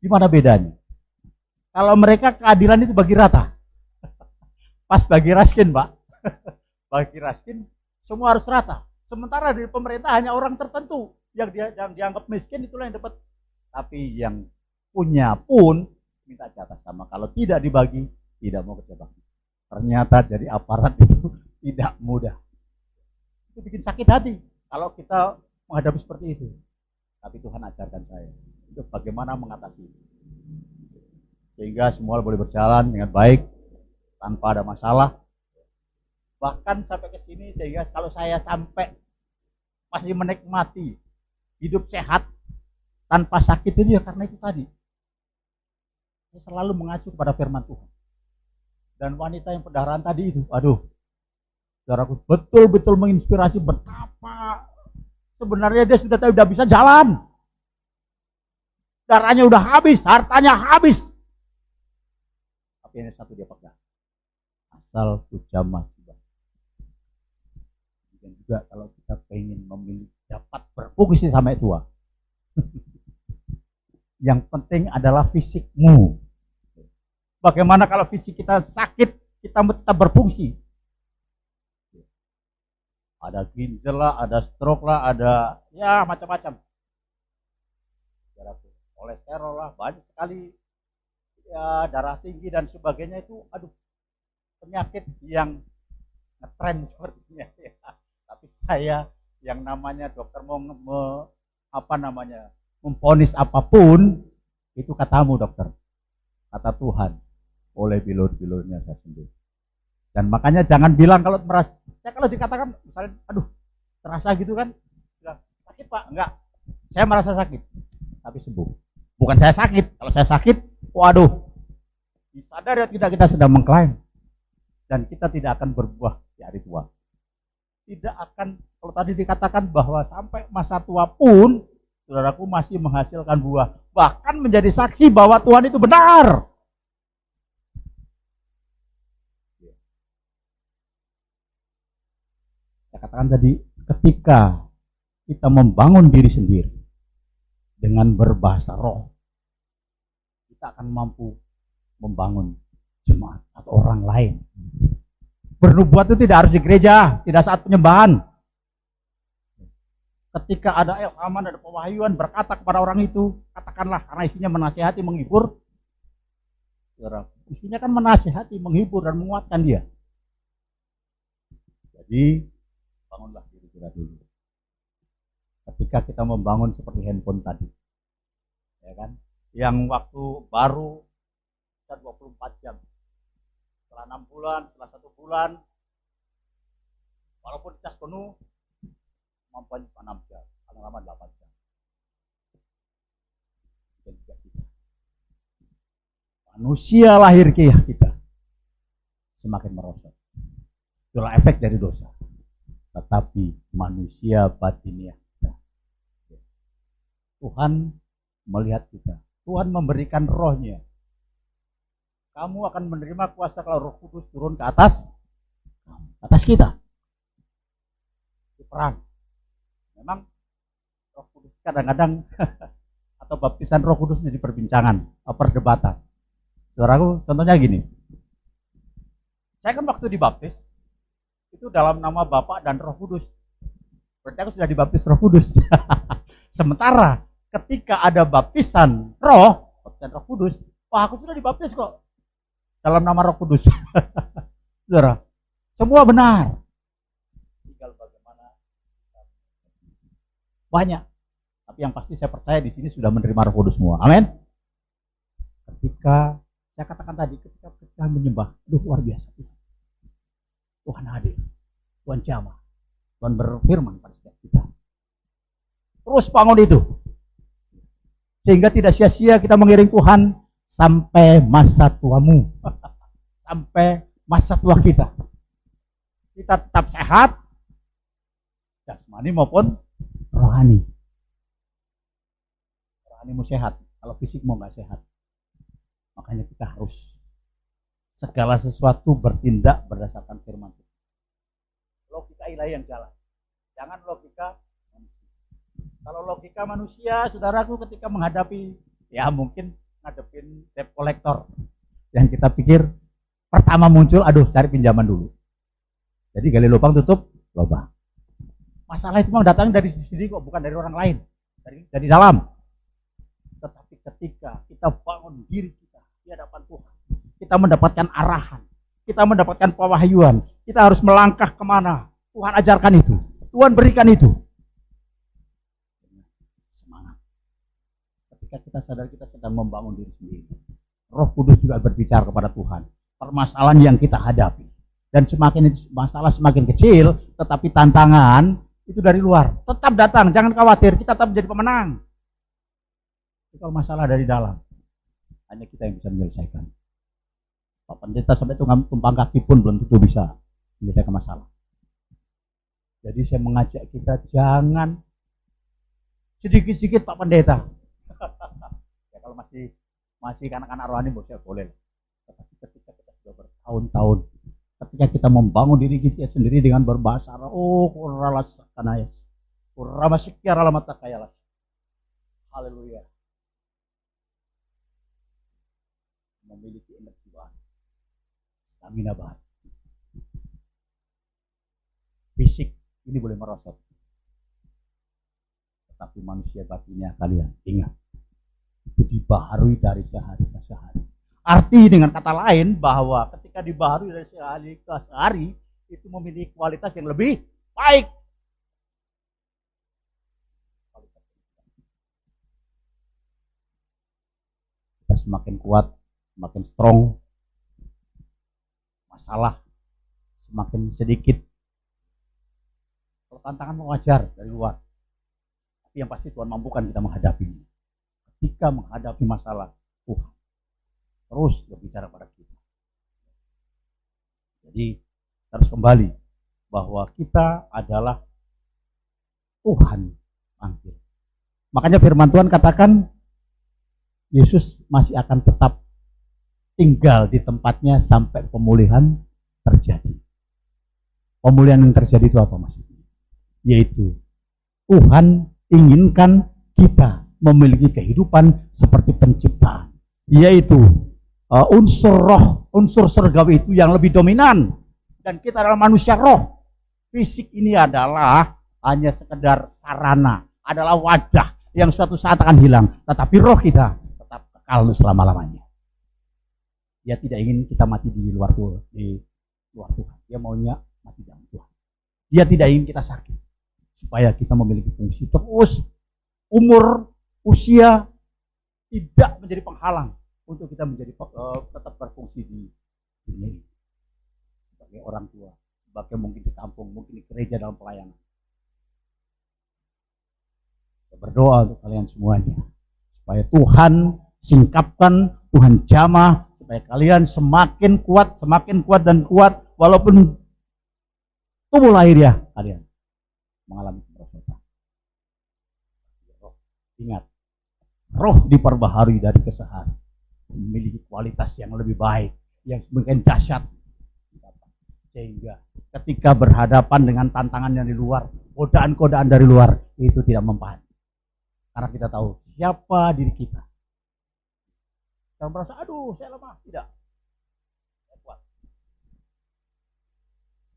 Gimana bedanya? Kalau mereka keadilan itu bagi rata. Pas bagi raskin, Pak. Bagi raskin, semua harus rata. Sementara di pemerintah hanya orang tertentu yang dianggap miskin, itulah yang dapat. Tapi yang punya pun minta jatah sama. Kalau tidak dibagi, tidak mau kerja bakti. Ternyata jadi aparat itu tidak mudah. Itu bikin sakit hati kalau kita menghadapi seperti itu. Tapi Tuhan ajarkan saya itu bagaimana mengatasi itu. Sehingga semua boleh berjalan dengan baik tanpa ada masalah. Bahkan sampai ke sini sehingga kalau saya sampai masih menikmati hidup sehat tanpa sakit itu ya karena itu tadi. Saya selalu mengacu kepada firman Tuhan. Dan wanita yang pendarahan tadi itu, aduh, saudaraku, betul-betul menginspirasi betapa sebenarnya dia sudah bisa jalan. Darahnya udah habis, hartanya habis. Tapi ini satu dia pegang. Asal jamah juga. Dan juga kalau kita pengen memilih dapat berfungsi sampai tua. Yang penting adalah fisikmu. Bagaimana kalau fisik kita sakit, kita tetap berfungsi. Ada ginjal lah, ada stroke lah, ada ya macam-macam. Kolesterol lah, banyak sekali ya, darah tinggi dan sebagainya itu, aduh, penyakit yang ngetren sepertinya. Ya. Tapi saya yang namanya dokter mau memponis apapun, itu katamu dokter, kata Tuhan, oleh bilur-bilurnya saya sembuh. Dan makanya jangan bilang kalau merasa, saya kalau dikatakan misalnya, aduh, terasa gitu kan, bilang, sakit Pak, enggak, saya merasa sakit, tapi sembuh. Bukan saya sakit, kalau saya sakit, waduh, disadari atau tidak kita sedang mengklaim, dan kita tidak akan berbuah di hari tua. Tidak akan, kalau tadi dikatakan bahwa sampai masa tua pun, saudaraku masih menghasilkan buah, bahkan menjadi saksi bahwa Tuhan itu benar. Saya katakan tadi, ketika kita membangun diri sendiri dengan berbahasa roh, kita akan mampu membangun jemaat atau orang lain. Bernubuat itu tidak harus di gereja, tidak saat penyembahan. Ketika ada ilhaman, ada pewahyuan, berkata kepada orang itu, katakanlah, karena isinya menasihati, menghibur. Isinya kan menasihati, menghibur, dan menguatkan dia. Jadi, bangunlah diri kita dulu. Ketika kita membangun seperti handphone tadi, ya kan, yang waktu baru 24 jam, setelah 6 bulan, setelah 1 bulan, walaupun cas penuh, mampunya 6 jam, paling lama 8 jam. dan juga kita. Manusia lahir kita semakin merosot. Itulah efek dari dosa. Tetapi manusia batiniah kita. Tuhan melihat kita. Tuhan memberikan rohnya. Kamu akan menerima kuasa kalau Roh Kudus turun ke atas kita. Itu perang. Memang Roh Kudus kadang-kadang atau baptisan Roh Kudus jadi perbincangan, perdebatan. Saudaraku, contohnya gini. Saya kan waktu dibaptis itu dalam nama Bapa dan Roh Kudus. Berarti aku sudah dibaptis Roh Kudus. Sementara ketika ada baptisan Roh Kudus, wah aku sudah dibaptis kok dalam nama Roh Kudus. Saudara, semua benar. Tinggal bagaimana banyak. Tapi yang pasti saya percaya di sini sudah menerima Roh Kudus semua. Amin. Ketika saya katakan tadi, ketika kita menyembah, luar biasa. Tuhan hadir, Tuhan jamah, Tuhan berfirman pada kita. Terus bangun itu. Sehingga tidak sia-sia kita mengiring Tuhan sampai masa tuamu. Sampai masa tua kita. Kita tetap sehat, jasmani maupun rohani. Rohanimu sehat, kalau fisikmu nggak sehat. Makanya kita harus segala sesuatu bertindak berdasarkan firman Tuhan. Logika ilahi yang jalan. Jangan logika manusia. Kalau logika manusia, saudaraku ketika menghadapi, ya mungkin ngadepin debt collector. Yang kita pikir, pertama muncul, aduh cari pinjaman dulu. Jadi gali lubang, tutup lubang. Masalah itu memang datang dari sendiri kok, bukan dari orang lain. Dari dalam. Tetapi ketika kita bangun diri kita di hadapan Tuhan, kita mendapatkan arahan, kita mendapatkan pewahyuan, kita harus melangkah kemana. Tuhan ajarkan itu, Tuhan berikan itu. Semangat. Ketika kita sadar kita sedang membangun diri sendiri, Roh Kudus juga berbicara kepada Tuhan. Permasalahan yang kita hadapi. Dan semakin masalah semakin kecil, tetapi tantangan itu dari luar. Tetap datang, jangan khawatir, kita tetap menjadi pemenang. Kalau masalah dari dalam, hanya kita yang bisa menyelesaikan. Pak Pendeta sampai tumpang kaki pun belum tentu bisa menyelesaikan masalah. Jadi saya mengajak kita jangan sedikit-sedikit Pak Pendeta. Ya kalau masih anak-anak rohani boleh. Tetapi ketika kita sudah bertahun-tahun, ketika kita membangun diri kita sendiri dengan berbahasa oh kuralas kanayas, kuramasikya ralamata kayalas. Haleluya. Memiliki energi bahan, stamina bahan. Fisik ini boleh merosot, tetapi manusia batinnya kalian ingat itu dibaharui dari sehari ke sehari. Arti dengan kata lain bahwa ketika dibaharui dari sehari ke sehari itu memiliki kualitas yang lebih baik. Kita semakin kuat, semakin strong, masalah semakin sedikit. Kalau tantangan wajar dari luar, tapi yang pasti Tuhan mampukan kita menghadapinya. Ketika menghadapi masalah, Tuhan terus berbicara pada kita. Jadi harus kembali bahwa kita adalah Tuhan panggil. Makanya firman Tuhan katakan Yesus masih akan tetap tinggal di tempatnya sampai pemulihan terjadi. Pemulihan yang terjadi itu apa maksudnya? Yaitu Tuhan inginkan kita memiliki kehidupan seperti penciptaan. Yaitu unsur roh, unsur surgawi itu yang lebih dominan. Dan kita adalah manusia roh. Fisik ini adalah hanya sekedar sarana, adalah wadah yang suatu saat akan hilang. Tetapi roh kita tetap kekal selama-lamanya. Dia tidak ingin kita mati di luar Tuhan. Dia maunya mati dalam Tuhan. Dia tidak ingin kita sakit. Supaya kita memiliki fungsi terus. Umur, usia tidak menjadi penghalang untuk kita menjadi tetap berfungsi di dunia ini. Sebagai orang tua, sebagai mungkin di kampung, mungkin di gereja dalam pelayanan. Saya berdoa untuk kalian semuanya. Supaya Tuhan singkapkan, Tuhan jamah, supaya kalian semakin kuat dan kuat, walaupun tubuh lahiriah kalian mengalami kemerosotan. Ingat, roh diperbaharui dari keseharian, memiliki kualitas yang lebih baik, yang semakin dahsyat. Sehingga ketika berhadapan dengan tantangan yang di luar, godaan-godaan dari luar, itu tidak mempan. Karena kita tahu siapa diri kita. Jangan merasa, aduh saya lemah. Tidak. Saya kuat.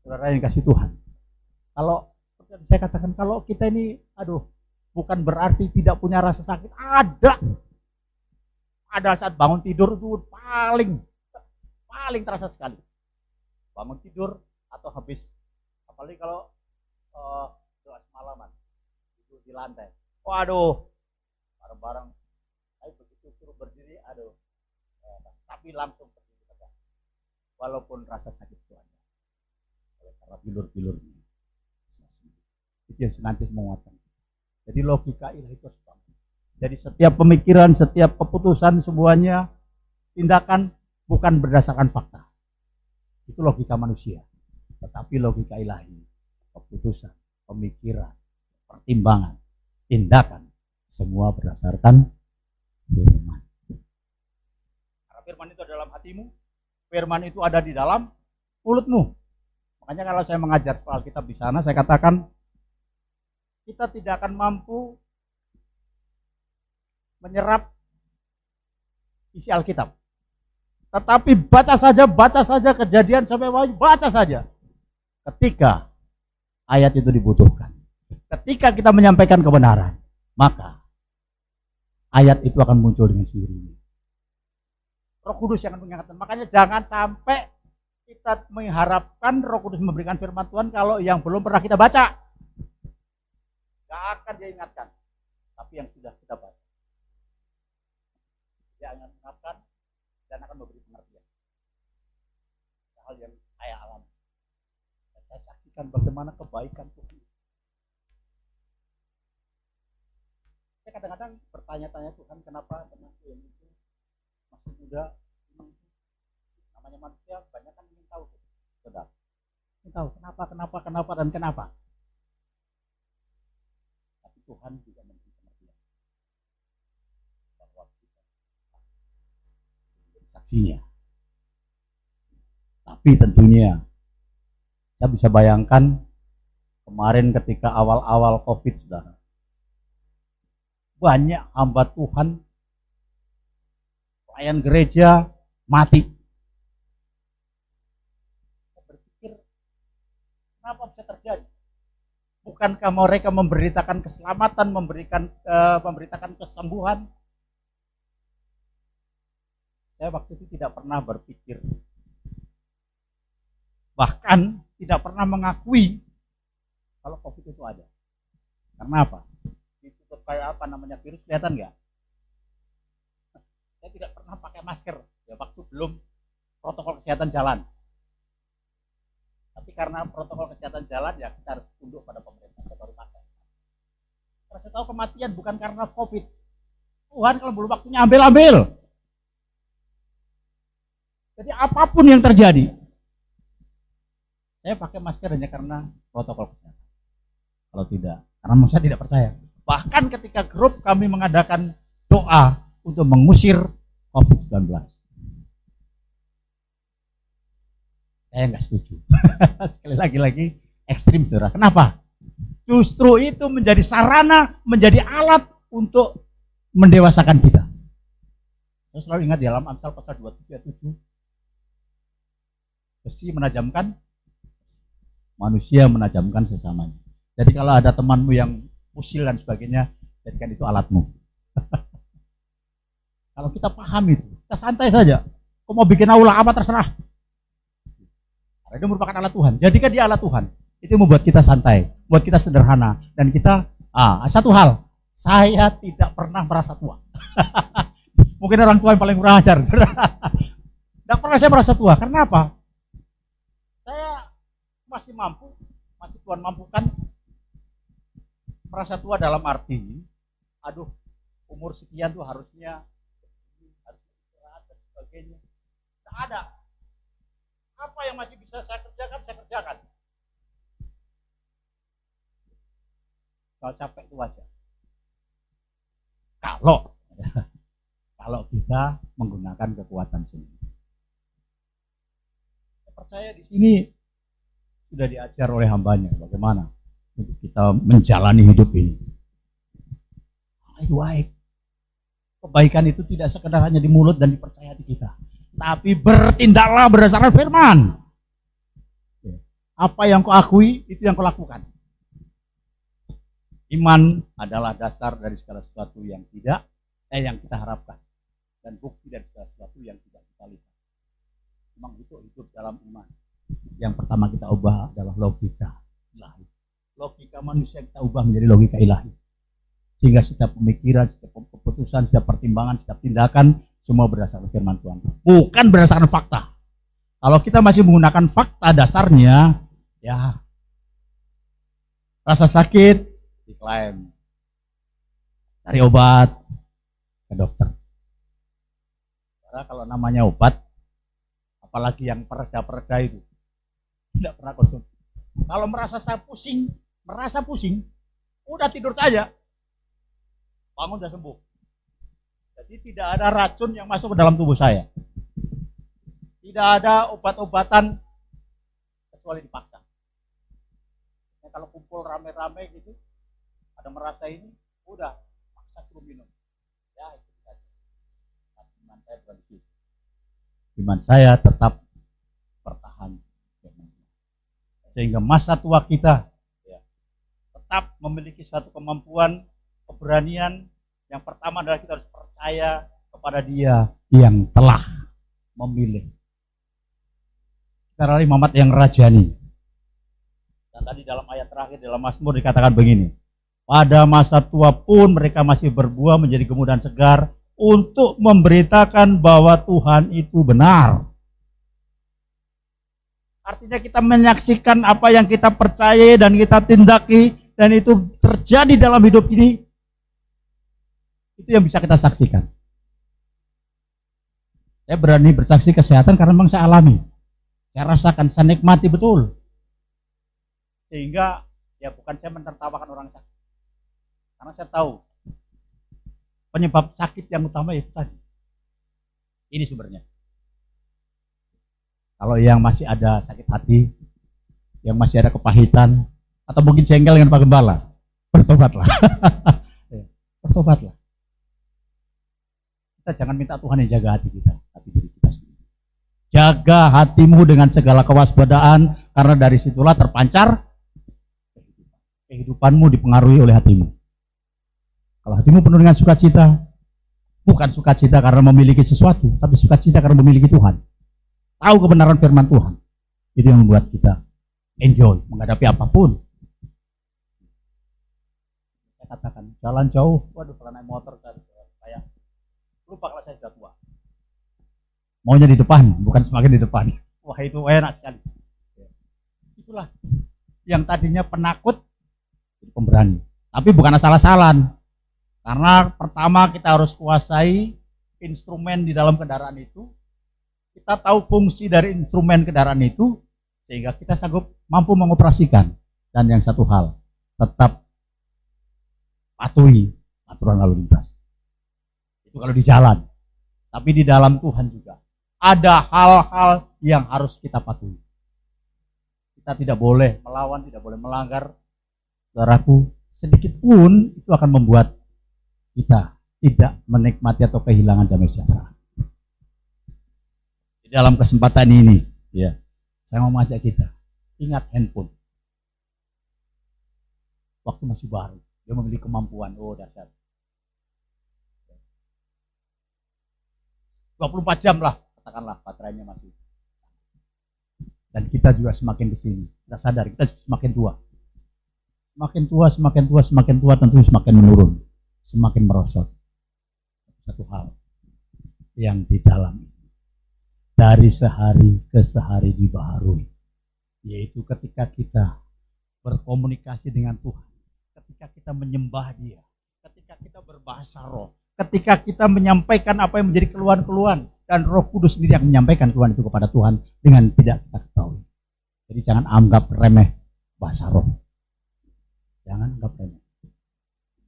Saudara yang kasih Tuhan. Kalau saya katakan, kalau kita ini, aduh, bukan berarti tidak punya rasa sakit. Ada saat bangun tidur itu paling terasa sekali. Bangun tidur atau habis, apalagi kalau doa semalaman tidur di lantai. Waduh, bareng-bareng, saya begitu suruh berdiri, aduh, tapi langsung berdiri, walaupun rasa sakit itu ada, karena bilur-bilurnya, itu yang senantiasa menguatkan. Jadi logika ilahi itu harus bangun. Jadi setiap pemikiran, setiap keputusan, semuanya tindakan bukan berdasarkan fakta. Itu logika manusia. Tetapi logika ilahi, keputusan, pemikiran, pertimbangan, tindakan, semua berdasarkan firman. Karena firman itu ada dalam hatimu, firman itu ada di dalam mulutmu. Makanya kalau saya mengajar soal kitab di sana, saya katakan kita tidak akan mampu menyerap isi Alkitab. Tetapi baca saja Kejadian sampai Wahyu, baca saja. Ketika ayat itu dibutuhkan, ketika kita menyampaikan kebenaran, maka ayat itu akan muncul dengan sendirinya. Roh Kudus yang akan mengingatkan. Makanya jangan sampai kita mengharapkan Roh Kudus memberikan firman Tuhan kalau yang belum pernah kita baca. Gak akan dia ingatkan. Tapi yang sudah kita baca, dia akan mengingatkan dan akan memberi pengertian. Hal yang saya alami. Dan saya saksikan bagaimana kebaikan Tuhan. Saya kadang-kadang bertanya-tanya, Tuhan kenapa temanku yang itu masih muda, namanya manusia banyak kan ingin tahu, saudara. Ingin tahu kenapa dan kenapa. Tapi Tuhan juga memberi pengertian bahwa kita menjadi saksinya. Tapi tentunya saya bisa bayangkan kemarin ketika awal-awal COVID, saudara, banyak hamba Tuhan, pelayan gereja mati. Saya berpikir, kenapa bisa terjadi? Bukankah mereka memberitakan keselamatan, memberitakan kesembuhan? Saya waktu itu tidak pernah berpikir, bahkan tidak pernah mengakui kalau COVID itu ada. Karena apa? Ditutup kayak apa namanya virus, kelihatan nggak? Saya tidak pernah pakai masker ya waktu belum protokol kesehatan jalan. Tapi karena protokol kesehatan jalan, ya kita harus tunduk pada pemerintah, kita baru pakai. Karena saya tahu kematian bukan karena COVID. Tuhan kalau belum waktunya ambil. Jadi apapun yang terjadi, saya pakai masker hanya karena protokol kesehatan. Kalau tidak, karena saya tidak percaya. Bahkan ketika grup kami mengadakan doa untuk mengusir COVID-19, saya nggak setuju. Sekali lagi ekstrim, saudara. Kenapa? Justru itu menjadi sarana, menjadi alat untuk mendewasakan kita. Saya selalu ingat di dalam Amsal pasal 27 ayat 7, besi menajamkan, manusia menajamkan sesamanya. Jadi kalau ada temanmu yang usil dan sebagainya, jadikan itu alatmu. Kalau kita paham itu, kita santai saja. Kau mau bikin aula apa terserah. Karena itu merupakan alat Tuhan. Jadikan dia alat Tuhan. Itu membuat kita santai, buat kita sederhana, dan kita satu hal, saya tidak pernah merasa tua. Mungkin orang tua yang paling kurang ajar. Tidak pernah saya merasa tua. Karena apa? Saya masih mampu, masih Tuhan mampukan. Merasa tua dalam arti, umur sekian tuh harusnya istirahat dan sebagainya. Tidak ada. Apa yang masih bisa saya kerjakan, saya kerjakan. Kalau capek itu wajar. Kalau kita menggunakan kekuatan sendiri. Saya percaya di sini sudah diajar oleh hambanya bagaimana untuk kita menjalani hidup ini. Itu baik. Kebaikan itu tidak sekedar hanya di mulut dan dipercaya di kita, tapi bertindaklah berdasarkan firman. Apa yang kau akui, itu yang kau lakukan. Iman adalah dasar dari segala sesuatu yang yang kita harapkan, dan bukti dari segala sesuatu yang tidak kita lihat. Memang itu hidup dalam iman. Yang pertama kita ubah adalah logika ilahi. Logika manusia kita ubah menjadi logika ilahi. Sehingga setiap pemikiran, setiap keputusan, setiap pertimbangan, setiap tindakan, semua berdasarkan firman Tuhan. Bukan berdasarkan fakta. Kalau kita masih menggunakan fakta dasarnya, ya rasa sakit, diklaim. Cari obat ke dokter. Karena kalau namanya obat, apalagi yang pereda-pereda itu, tidak pernah konsumsi. Kalau merasa pusing, udah tidur saja. Bangun sudah sembuh. Jadi tidak ada racun yang masuk ke dalam tubuh saya. Tidak ada obat-obatan kecuali dipaksa. Ya, kalau kumpul rame-rame gitu, ada merasa ini, udah paksa suruh minum. Ya itu saja. Iman saya bukan itu. Iman saya tetap bertahan. Sehingga masa tua kita ya, tetap memiliki satu kemampuan, keberanian. Yang pertama adalah kita harus percaya kepada Dia yang telah memilih. Karena Muhammad yang rajani. Dan tadi dalam ayat terakhir dalam Mazmur dikatakan begini. Pada masa tua pun mereka masih berbuah menjadi gemuk dan segar untuk memberitakan bahwa Tuhan itu benar. Artinya kita menyaksikan apa yang kita percaya dan kita tindaki dan itu terjadi dalam hidup ini. Itu yang bisa kita saksikan. Saya berani bersaksi kesehatan karena memang saya alami. Saya rasakan, saya nikmati betul. Sehingga ya bukan saya menertawakan orang sakit. Karena saya tahu penyebab sakit yang utama itu tadi. Ini sumbernya. Kalau yang masih ada sakit hati, yang masih ada kepahitan, atau mungkin jengkel dengan Pak Gembala, bertobatlah. Bertobatlah. Kita jangan minta Tuhan yang jaga hati kita, hati diri kita sendiri. Jaga hatimu dengan segala kewaspadaan, karena dari situlah terpancar kehidupanmu dipengaruhi oleh hatimu. Kalau hatimu penuh dengan sukacita, bukan sukacita karena memiliki sesuatu, tapi sukacita karena memiliki Tuhan. Tahu kebenaran firman Tuhan. Itu yang membuat kita enjoy menghadapi apapun. Saya katakan, jalan jauh, waduh kalau naik motor saya lupa kalau saya sudah tua. Maunya di depan, bukan semakin di depan. Wah itu enak sekali. Itulah yang tadinya penakut, jadi pemberani. Tapi bukan asal-asalan. Karena pertama kita harus kuasai instrumen di dalam kendaraan itu. Kita tahu fungsi dari instrumen kendaraan itu, sehingga kita sanggup mampu mengoperasikan. Dan yang satu hal, tetap patuhi aturan lalu lintas. Itu kalau di jalan. Tapi di dalam Tuhan juga. Ada hal-hal yang harus kita patuhi. Kita tidak boleh melawan, tidak boleh melanggar. Saudaraku, sedikit pun itu akan membuat kita tidak menikmati atau kehilangan damai sejahtera. Di dalam kesempatan ini, ya, saya mau mengajak kita, ingat handphone. Waktu masih baru, dia memiliki kemampuan, oh dahsyat. 24 jam lah, katakanlah baterainya masih. Dan kita juga semakin kesini, kita sadar, kita semakin tua. Semakin tua, tentu semakin menurun, semakin merosot. Satu hal yang di dalam dari sehari ke sehari dibaharui, yaitu ketika kita berkomunikasi dengan Tuhan, ketika kita menyembah Dia, ketika kita berbahasa roh, ketika kita menyampaikan apa yang menjadi keluhan-keluhan, dan Roh Kudus sendiri yang menyampaikan keluhan itu kepada Tuhan dengan tidak kita ketahui. Jadi jangan anggap remeh bahasa roh. Jangan anggap remeh.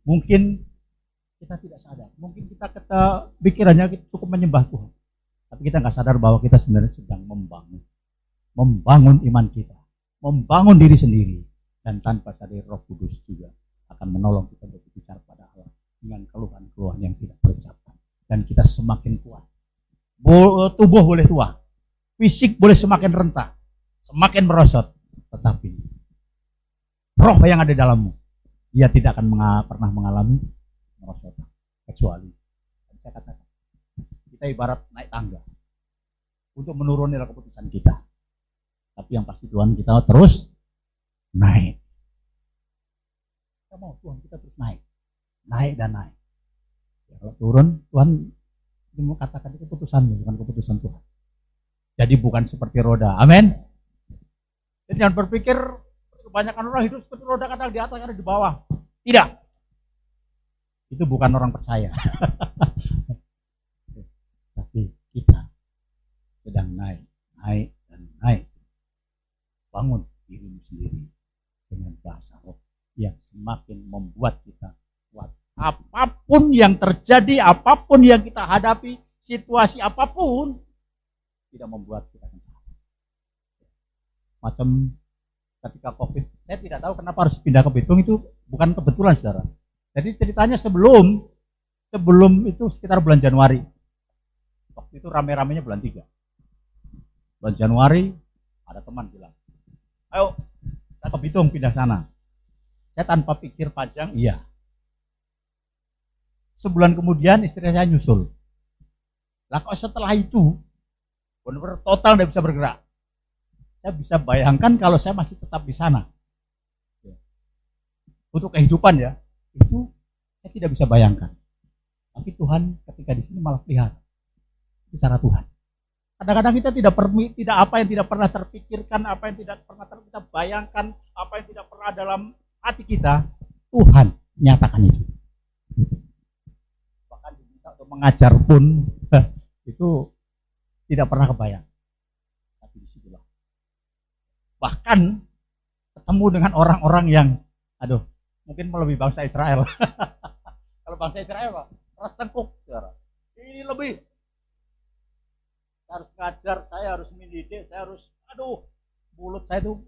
Mungkin kita tidak sadar, mungkin kita pikirannya kita cukup menyembah Tuhan, tapi kita nggak sadar bahwa kita sebenarnya sedang membangun iman kita, membangun diri sendiri, dan tanpa sadar Roh Kudus juga akan menolong kita untuk berbicara pada Allah dengan keluhan-keluhan yang tidak terucapkan, dan kita semakin kuat. Tubuh boleh tua, fisik boleh semakin rentah, semakin merosot, tetapi roh yang ada dalammu, dia tidak akan pernah mengalami merosotan. Kecuali, saya katakan, kita ibarat naik tangga untuk menuruni keputusan kita. Tapi yang pasti Tuhan kita terus naik. Kita mau Tuhan kita terus naik, naik dan naik. Ya, kalau turun, Tuhan mau katakan itu keputusanmu, bukan keputusan Tuhan. Jadi bukan seperti roda. Amin. Jadi jangan berpikir kebanyakan orang hidup seperti roda, kadang di atas, kadang di bawah. Tidak. Itu bukan orang percaya. Tapi kita sedang naik, naik dan naik. Bangun dirimu sendiri dengan bahasa roh yang semakin membuat kita kuat. Apapun yang terjadi, apapun yang kita hadapi, situasi apapun, tidak membuat kita kena. Macam ketika COVID, saya tidak tahu kenapa harus pindah ke Bitung, itu bukan kebetulan, saudara. Jadi ceritanya sebelum itu sekitar bulan Januari. Waktu itu rame-ramenya bulan 3. Bulan Januari, ada teman bilang, ayo kita ke Bitung, pindah sana. Saya tanpa pikir panjang, iya. Sebulan kemudian istri saya nyusul. Lah kok setelah itu benar-benar total tidak bisa bergerak. Saya bisa bayangkan kalau saya masih tetap di sana. Untuk kehidupan ya, itu saya tidak bisa bayangkan. Tapi Tuhan ketika di sini malah pelihara. Itu cara Tuhan. Kadang-kadang kita tidak apa yang tidak pernah terpikirkan, apa yang tidak pernah kita bayangkan, apa yang tidak pernah dalam hati kita, Tuhan nyatakan itu. Mengajar pun itu tidak pernah kebayang. Tapi disitulah. Bahkan ketemu dengan orang-orang yang, mungkin lebih bangsa Israel. Kalau bangsa Israel, Pak, keras tengkuk. Ini lebih. Saya harus ngajar, saya harus mendidik, saya harus, mulut saya itu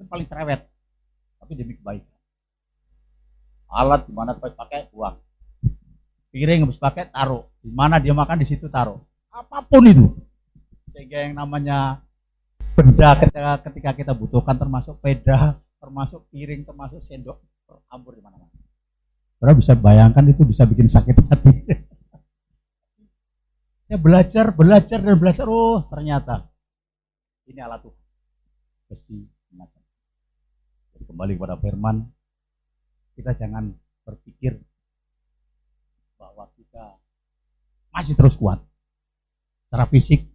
paling cerewet. Tapi demi kebaikan. Alat dimana pakai buang. Piring habis pakai taruh, di mana dia makan di situ taruh, apapun itu, sehingga yang namanya benda ketika kita butuhkan, termasuk peda, termasuk piring, termasuk sendok, tercampur di mana-mana. Saudara bisa bayangkan itu bisa bikin sakit hati. Saya belajar, oh ternyata ini alat Tuhan. Besi macam. Jadi kembali kepada firman, kita jangan berpikir bahwa kita masih terus kuat. Secara fisik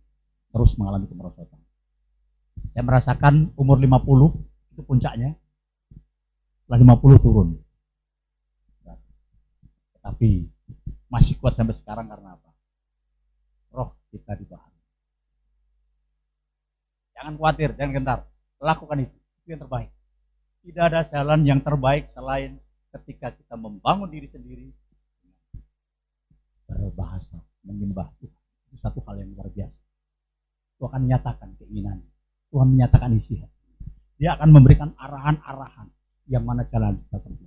terus mengalami kemerosotan. Saya merasakan umur 50 itu puncaknya. Setelah 50 turun. Tapi masih kuat sampai sekarang karena apa? Roh kita dibahagi. Jangan khawatir, jangan gentar. Lakukan itu yang terbaik. Tidak ada jalan yang terbaik selain ketika kita membangun diri sendiri, berbahasa, menyembah Tuhan. Itu satu hal yang luar biasa. Tuhan akan menyatakan keinginan. Tuhan menyatakan isi hati. Dia akan memberikan arahan-arahan yang mana jalan kita tempuh.